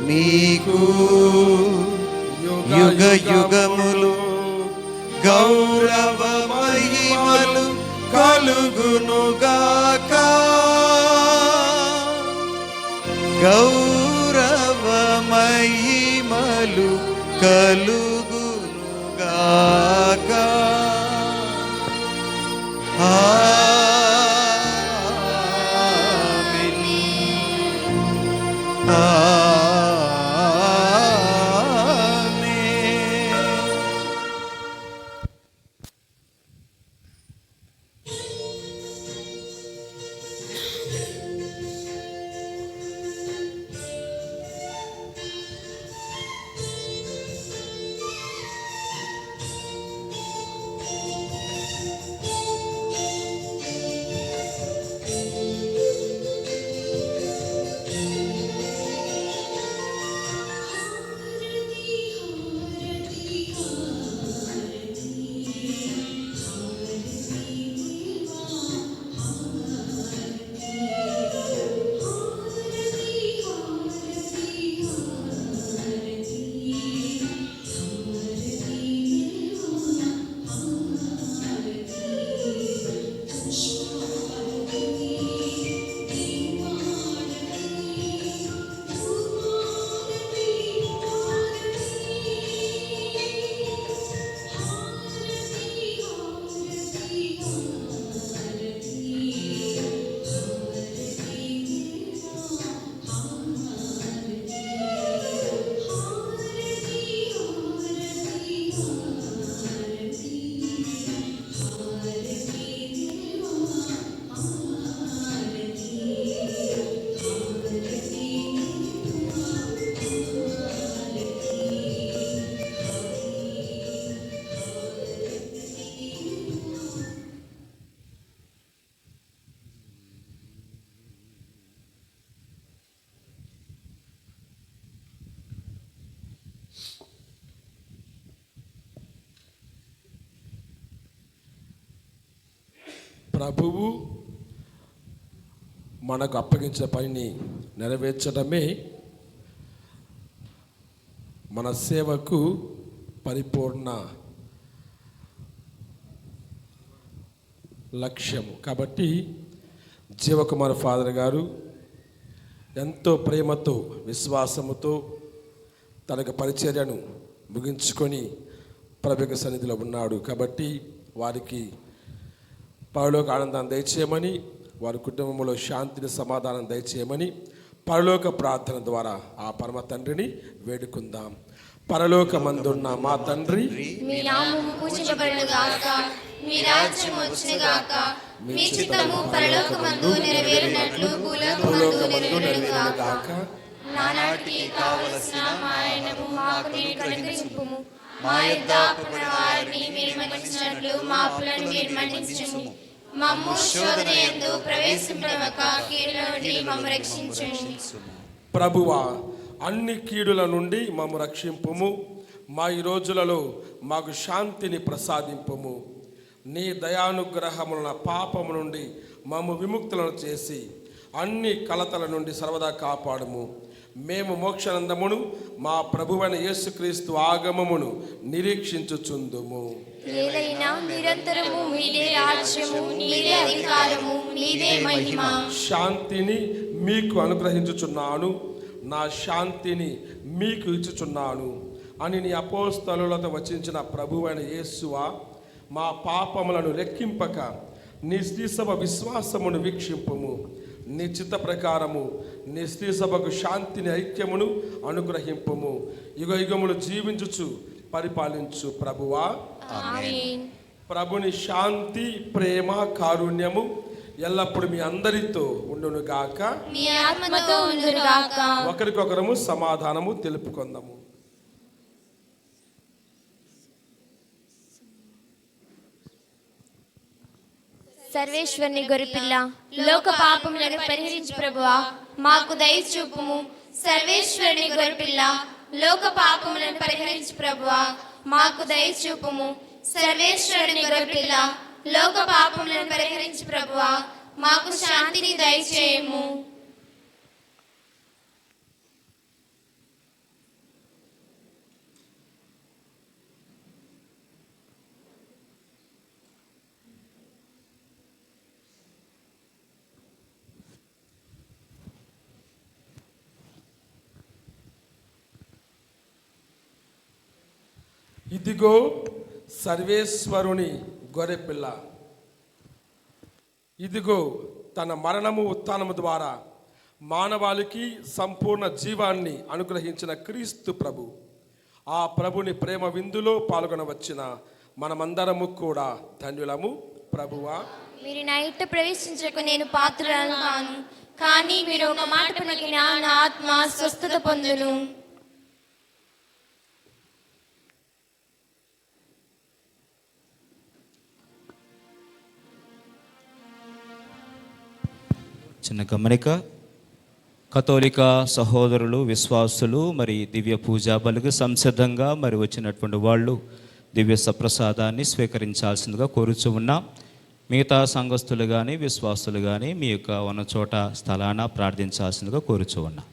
మీకు యుగ యుగములు గౌరవ మహిమలు కలుగునుగాక. గౌరవ మహిమలు కలుగునుగాక. ఆమేన్. ప్రభువు మనకు అప్పగించిన పనిని నెరవేర్చడమే మన సేవకు పరిపూర్ణ లక్ష్యము. కాబట్టి జీవకుమార్ ఫాదర్ గారు ఎంతో ప్రేమతో విశ్వాసముతో తనకు పరిచర్యను ముగించుకొని ప్రభువు సన్నిధిలో ఉన్నాడు. కాబట్టి వారికి పరలోక ఆనందాన్ని దయచేయమని, వారి కుటుంబంలో శాంతిని సమాధానం దయచేయమని పరలోక ప్రార్థన ద్వారా ఆ పరమ తండ్రిని వేడుకుందాం. పరలోకమందున్న మా తండ్రి, మీ నామము పూజించబడునుగాక, మీ రాజ్యం వచ్చునుగాక, మీ చిత్తము పరలోకమందు నెరవేరినట్లు భూలోకమందు నెరవేరునుగాక. నానాటికి కావలసిన మాయనము మాకు నేడు అనుగ్రహింపుము. మా యొద్ద అప్పున్న వారిని మీరు మన్నించినట్లు మా అప్పులను మీరు మన్నించుము. మమ్ము శోధన యందు ప్రవేశింపనివ్వక కీడుల నుండి మమ్ము రక్షించండి. ప్రభువా, అన్ని కీడుల నుండి మమ్ము రక్షింపుము. మా ఈ రోజులలో మాకు శాంతిని ప్రసాదింపుము. నీ దయానుగ్రహముల పాపము నుండి మమ్ము విముక్తులను చేసి అన్ని కలతల నుండి సర్వదా కాపాడుము. మేము మోక్షానందమును మా ప్రభువైన యేసుక్రీస్తు ఆగమమును నిరీక్షించుచుందుము. ఏలైనా నిరంతరము మీదే రాజ్యము, మీదే అధికారము, మీదే మహిమ. శాంతిని మీకు అనుగ్రహించుచున్నాను, నా శాంతిని మీకు ఇచ్చుచున్నాను అని నీ అపోస్తలులతో వచించిన ప్రభువైన యేసువా, మా పాపములను లెక్కింపక నీ శ్రీసభ విశ్వాసమును వీక్షింపుము. నీ చిత్త ప్రకారము నీ శ్రీసభకు శాంతిని ఐక్యమును అనుగ్రహింపుము. యుగ యుగములు జీవించుచు పరిపాలించు ప్రభువా. ఆమేన్. ప్రభుని శాంతి, ప్రేమ, కారుణ్యము ఎల్లప్పుడు మీ అందరితో ఉండునుగాక. మీ ఆత్మతో ఉండునుగాక. ఒకరికొకరము సమాధానము తెలుపుకొందాము. సర్వేశ్వరుని గొర్రెపిల్ల, లోక పాపములను పరిహరించు ప్రభువా, మాకు దయ చూపుము. సర్వేశ్వరుని గొర్రెపిల్ల, లోక పాపములను పరిహరించు ప్రభువా, మాకు దయ చూపుము. సర్వేశ్వరుని గొర్రెపిల్ల, లోక పాపములను పరిహరించు ప్రభువా, మాకు శాంతిని దయచేయము. ఇదిగో సర్వేశ్వరుని గొర్రెపిల్ల, ఇదిగో తన మరణము ఉత్థానము ద్వారా మానవాళికి సంపూర్ణ జీవాన్ని అనుగ్రహించిన క్రీస్తు ప్రభు. ఆ ప్రభుని ప్రేమ విందులో పాల్గొనవచ్చిన మనమందరము కూడా ధన్యులము. ప్రభువా, మీరు నా ఇంట ప్రవేశించకు నేను పాత్రులను కాను, కానీ మీరు ఒక మాట పలికిన నా ఆత్మ స్వస్థత పొందును. చిన్న గమనిక. కథోలిక సహోదరులు, విశ్వాసులు మరి దివ్య పూజా బలికి సంసిద్ధంగా మరి వచ్చినటువంటి వాళ్ళు దివ్య సప్రసాదాన్ని స్వీకరించాల్సిందిగా కోరుచూ ఉన్నాం. మిగతా సంఘస్థులు కానీ విశ్వాసులు కానీ మీ యొక్క ఉన్న చోట స్థలాన ప్రార్థించాల్సిందిగా కోరుచూ ఉన్నాం.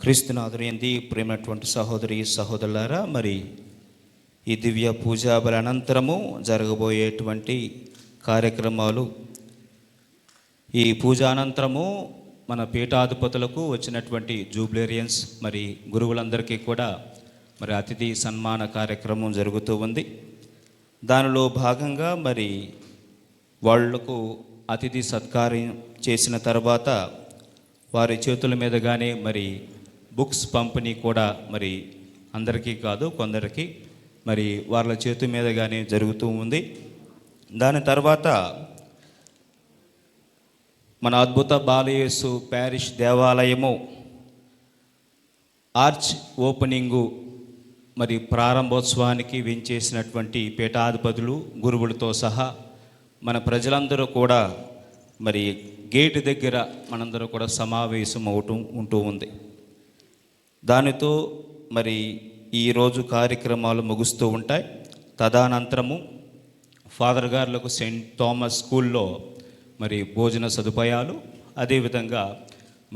క్రీస్తునాథుని యందు ప్రేమైనటువంటి సహోదరి సహోదరులారా, మరి ఈ దివ్య పూజా బలి అనంతరము జరగబోయేటువంటి కార్యక్రమాలు, ఈ పూజ అనంతరము మన పీఠాధిపతులకు వచ్చినటువంటి జూబిలేరియన్స్ మరి గురువులందరికీ కూడా మరి అతిథి సన్మాన కార్యక్రమం జరుగుతూ ఉంది. దానిలో భాగంగా మరి వాళ్లకు అతిథి సత్కారం చేసిన తర్వాత వారి చేతుల మీదుగానే మరి బుక్స్ పంపిణీ కూడా మరి అందరికీ కాదు కొందరికి మరి వాళ్ళ చేతి మీదుగానే జరుగుతూ ఉంది. దాని తర్వాత మన అద్భుత బాలయేసు ప్యారిష్ దేవాలయము ఆర్చ్ ఓపెనింగు మరి ప్రారంభోత్సవానికి వించేసినటువంటి పీఠాధిపతులు గురువులతో సహా మన ప్రజలందరూ కూడా మరి గేటు దగ్గర మనందరూ కూడా సమావేశం ఉంటూ ఉంది. దానితో మరి ఈరోజు కార్యక్రమాలు ముగుస్తూ ఉంటాయి. తదనంతరము ఫాదర్ గారులకు సెయింట్ థామస్ స్కూల్లో మరి భోజన సదుపాయాలు, అదేవిధంగా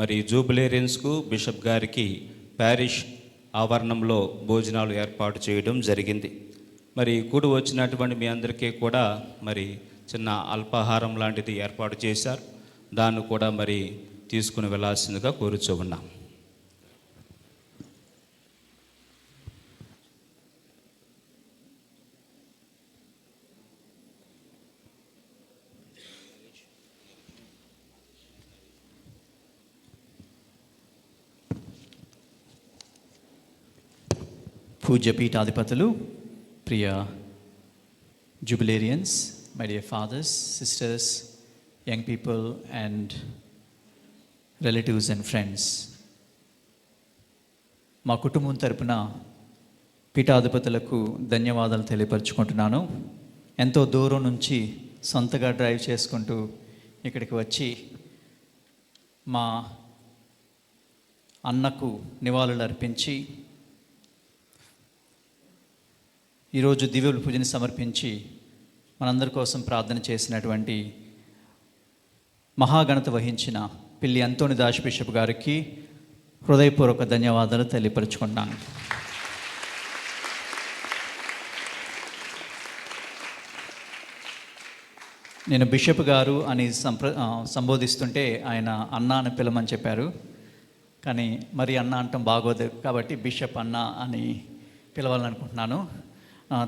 మరి జూబిలేరియన్స్కు బిషప్ గారికి ప్యారిష్ ఆవరణంలో భోజనాలు ఏర్పాటు చేయడం జరిగింది. మరి కూడి వచ్చినటువంటి మీ అందరికీ కూడా మరి చిన్న అల్పాహారం లాంటిది ఏర్పాటు చేశారు. దాన్ని కూడా మరి తీసుకుని వెళ్ళాల్సిందిగా కోరుచూ ఉన్నాం. పూజ్య పీఠాధిపతులు, ప్రియ jubilarians, my dear fathers, sisters, young people and relatives and friends, మా కుటుంబం తరపున పీఠాధిపతులకు ధన్యవాదాలు తెలియపరుచుకుంటున్నాను. ఎంతో దూరం నుంచి సొంతగా డ్రైవ్ చేసుకుంటూ ఇక్కడికి వచ్చి మా అన్నకు నివాళులు అర్పించి ఈరోజు దివ్య పూజని సమర్పించి మనందరి కోసం ప్రార్థన చేసినటువంటి మహాఘనత వహించిన పిల్లి అంతోని దాస్ బిషప్ గారికి హృదయపూర్వక ధన్యవాదాలు తెలియపరుచుకున్నాను. నేను బిషప్ గారు అని సంబోధిస్తుంటే ఆయన అన్న అని పిలమని చెప్పారు. కానీ మరి అన్న అంటాం బాగోదు కాబట్టి బిషప్ అన్న అని పిలవాలనుకుంటున్నాను.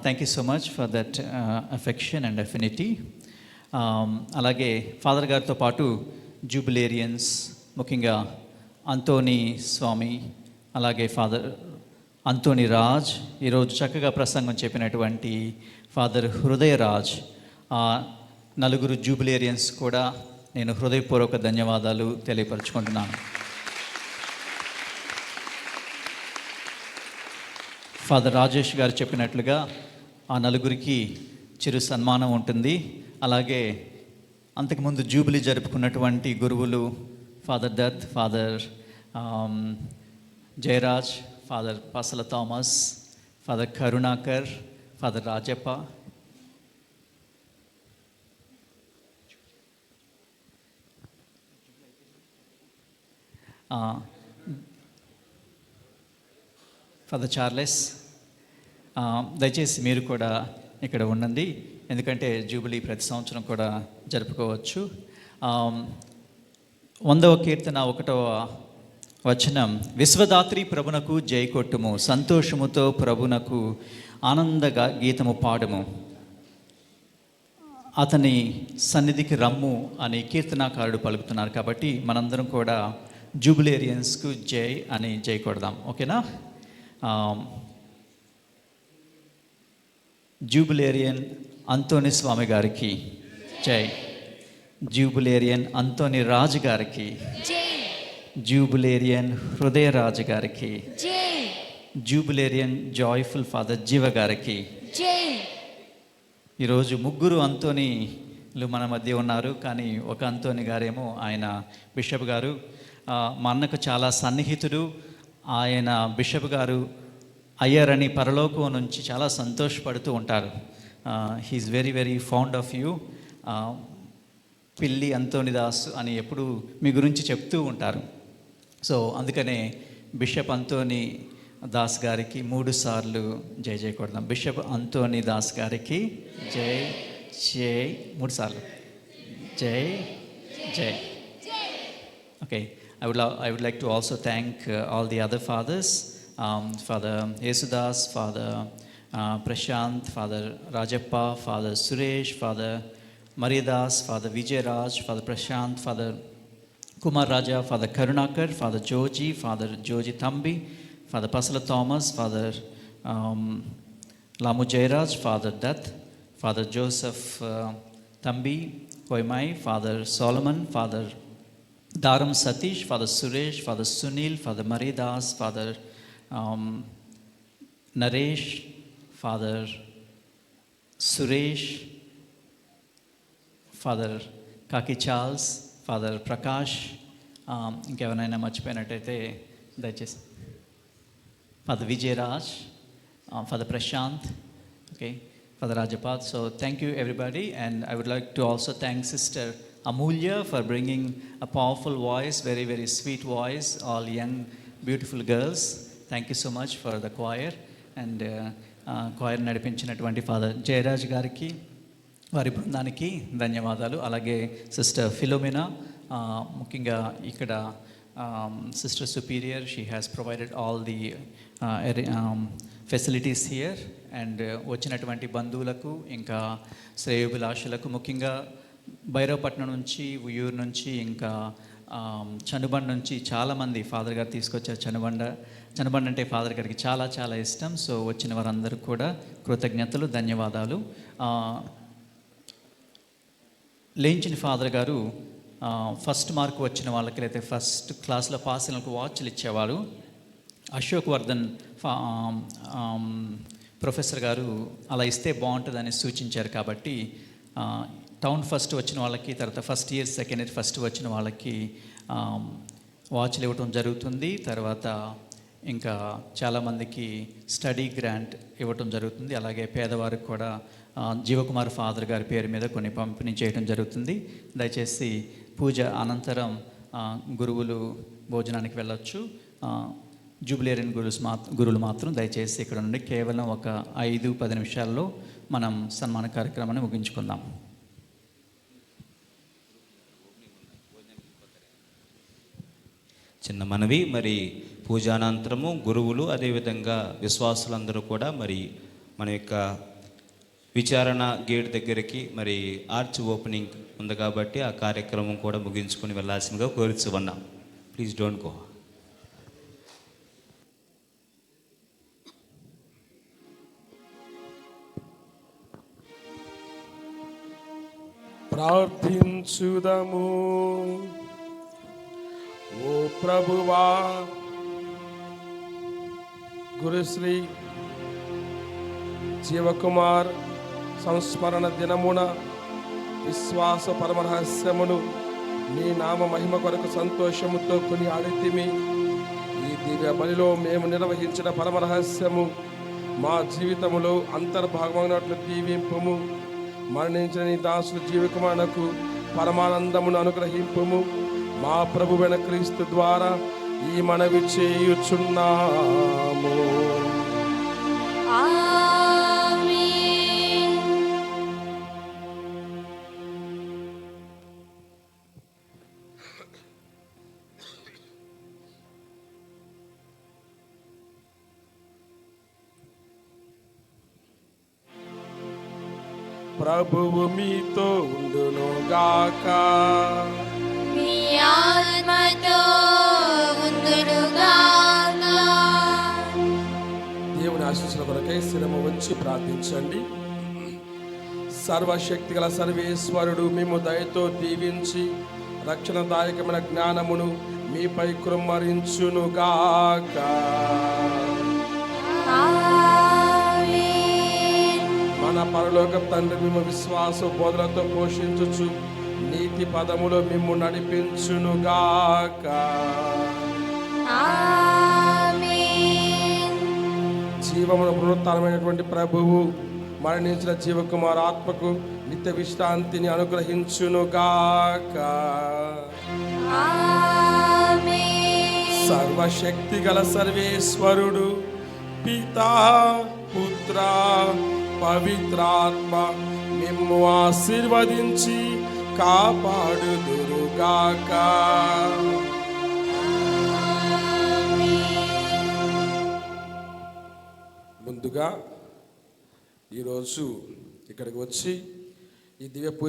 Thank you so much for that affection and affinity. అలాగే ఫాదర్ గారితో పాటు జూబిలేరియన్స్, ముఖ్యంగా అంతోని స్వామి, అలాగే ఫాదర్ అంతోని రాజ్, ఈరోజు చక్కగా ప్రసంగం చెప్పినటువంటి ఫాదర్ హృదయరాజ్, నలుగురు జూబిలేరియన్స్ కూడా నేను హృదయపూర్వక ధన్యవాదాలు తెలియపరుచుకుంటున్నాను. ఫాదర్ రాజేష్ గారు చెప్పినట్లుగా ఆ నలుగురికి చిరు సన్మానం ఉంటుంది. అలాగే అంతకుముందు జూబిలీ జరుపుకున్నటువంటి గురువులు father Dutt, father Jayaraj, father Pasala Thomas, father Karunakar, father Rajappa, father Charles, దయచేసి మీరు కూడా ఇక్కడ ఉండండి, ఎందుకంటే జూబిలీ ప్రతి సంవత్సరం కూడా జరుపుకోవచ్చు. 100వ కీర్తన 1వ వచనం, విశ్వదాత్రి ప్రభునకు జై కొట్టుము, సంతోషముతో ప్రభునకు ఆనంద గీతము పాడుము, అతని సన్నిధికి రమ్ము అని కీర్తనాకారుడు పలుకుతున్నారు. కాబట్టి మనందరం కూడా జూబిలేరియన్స్కు జై అని జై కొడదాం. ఓకేనా? జూబిలేరియన్ అంతోని స్వామి గారికి జై, జూబిలేరియన్ అంతోని రాజు గారికి జై, జూబిలేరియన్ హృదయరాజు గారికి జై, జూబిలేరియన్ జాయ్ఫుల్ ఫాదర్ జీవ గారికి జై. ఈరోజు ముగ్గురు అంతోనీలు మన మధ్య ఉన్నారు. కానీ ఒక అంతోని గారేమో ఆయన బిషప్ గారు మా అన్నకు చాలా సన్నిహితుడు. ఆయన బిషప్ గారు అయ్యారని పరలోకం నుంచి చాలా సంతోషపడుతూ ఉంటారు. He's very very fond of you, Pilli Anthony Das అని ఎప్పుడు మీ గురించి చెప్తూ ఉంటారు. సో అందుకనే బిషప్ అంతోని దాస్ గారికి 3 సార్లు జై జై కొడదాం. బిషప్ అంతోని దాస్ గారికి జై జై 3 సార్లు జై జై. Okay, I would like to also thank all the other fathers, Father Yesudas, Father Prashant, Father Rajappa, Father Suresh, Father Maridas, Father Vijay Raj, Father Prashant, Father Kumar Raja, Father Karunakar, Father Joji, Father Joji Thambi, Father Pasala Thomas, Father Lamu Jairaj, Father Dutt, Father Joseph Thambi Koimai, Father Solomon, Father Dharam Satish, Father Suresh, Father Sunil, Father Maridas, Father Naresh, Father Suresh, Father Kaki Charles, Father Prakash, ఇంకెవరైనా మర్చిపోయినట్టయితే దయచేసి Father Vijay Raj, Father Prashant, okay, Father Rajapal. So thank you everybody, and I would like to also thank Sister Amulya for bringing a powerful voice, very very sweet voice, all young beautiful girls. Thank you so much for the choir, and choir నడిపించినటువంటి ఫాదర్ జయరాజ్ గారికి వారి బృందానికి ధన్యవాదాలు. అలాగే సిస్టర్ ఫిలోమినా, ముఖ్యంగా ఇక్కడ sister superior, she has provided all the facilities here. And వచ్చినటువంటి బంధువులకు ఇంకా శ్రేయోభిలాషులకు, ముఖ్యంగా భైరవపట్నం నుంచి, ఉయ్యూరు నుంచి, ఇంకా చనుబండ నుంచి చాలామంది ఫాదర్ గారు తీసుకొచ్చారు. చనుబండ అంటే ఫాదర్ గారికి చాలా చాలా ఇష్టం. సో వచ్చిన వారందరికీ కూడా కృతజ్ఞతలు, ధన్యవాదాలు. లేంచిన ఫాదర్ గారు ఫస్ట్ మార్క్ వచ్చిన వాళ్ళకి, లేకపోతే ఫస్ట్ క్లాస్లో పాస్ అయిన వాళ్ళకి వాచ్లు ఇచ్చేవారు. అశోక్ వర్ధన్ ప్రొఫెసర్ గారు అలా ఇస్తే బాగుంటుందని సూచించారు. కాబట్టి టౌన్ ఫస్ట్ వచ్చిన వాళ్ళకి, తర్వాత first year, second year first వచ్చిన వాళ్ళకి వాచ్లు ఇవ్వటం జరుగుతుంది. తర్వాత ఇంకా చాలామందికి స్టడీ గ్రాంట్ ఇవ్వటం జరుగుతుంది. అలాగే పేదవారికి కూడా జీవకుమార్ ఫాదర్ గారి పేరు మీద కొన్ని పంపిణీ చేయడం జరుగుతుంది. దయచేసి పూజ అనంతరం గురువులు భోజనానికి వెళ్ళొచ్చు. జూబిలేరియన్ గురువులు మాత్రం దయచేసి ఇక్కడ నుండి కేవలం ఒక 5-10 నిమిషాల్లో మనం సన్మాన కార్యక్రమాన్ని ముగించుకుందాం. చిన్న మనవి, మరి పూజానంతరము గురువులు అదేవిధంగా విశ్వాసులందరూ కూడా మరి మన యొక్క విచారణ గేట్ దగ్గరికి మరి ఆర్చ్ ఓపెనింగ్ ఉంది కాబట్టి ఆ కార్యక్రమం కూడా ముగించుకొని వెళ్ళాల్సిందిగా కోరుచు ఉన్నాం. Please don't go. ప్రార్థించుదము. ఓ ప్రభువా, గురుశ్రీ జీవకుమార్ సంస్మరణ దినమున విశ్వాస పరమరహస్యమును నీ నామ మహిమ కొరకు సంతోషముతో కొని ఆడితిమి. ఈ దివ్య బలిలో మేము నిర్వహించిన పరమరహస్యము మా జీవితములో అంతర్భాగమైనట్లు దీవింపుము. మరణించిన నీ దాసుడు జీవకుమారునకు పరమానందమును అనుగ్రహింపుము. మా ప్రభువైన క్రీస్తు ద్వారా ఈ మనవి చేయుచున్నాము. ప్రభువు మీతో ఉండునుగాక. మీ ఆత్మతో ఉండునుగాక. దేవుని ఆశీస్సుల కొరకై శిరము వంచి ప్రార్థించండి. సర్వశక్తి గల సర్వేశ్వరుడు మేము దయతో దీవించి రక్షణదాయకమైన జ్ఞానమును మీపై కృమ్మరించునుగాక. మన పరలోక తండ్రి మేము విశ్వాస బోధనతో పోషించుచు నీతి పదములో మేము నడిపించునుగాక. జీవమును పునరుత్థానమైనటువంటి ప్రభువు మరణించిన జీవకుమార్ ఆత్మకు నిత్య విశ్రాంతిని అనుగ్రహించునుగాక. సర్వశక్తి గల సర్వేశ్వరుడు పితా పుత్ర పవిత్రాత్మ మిమ్ము ఆశీర్వదించి కాపాడుదురుగాక. ముందుగా ఈరోజు ఇక్కడికి వచ్చి ఈ దివ్య పూజ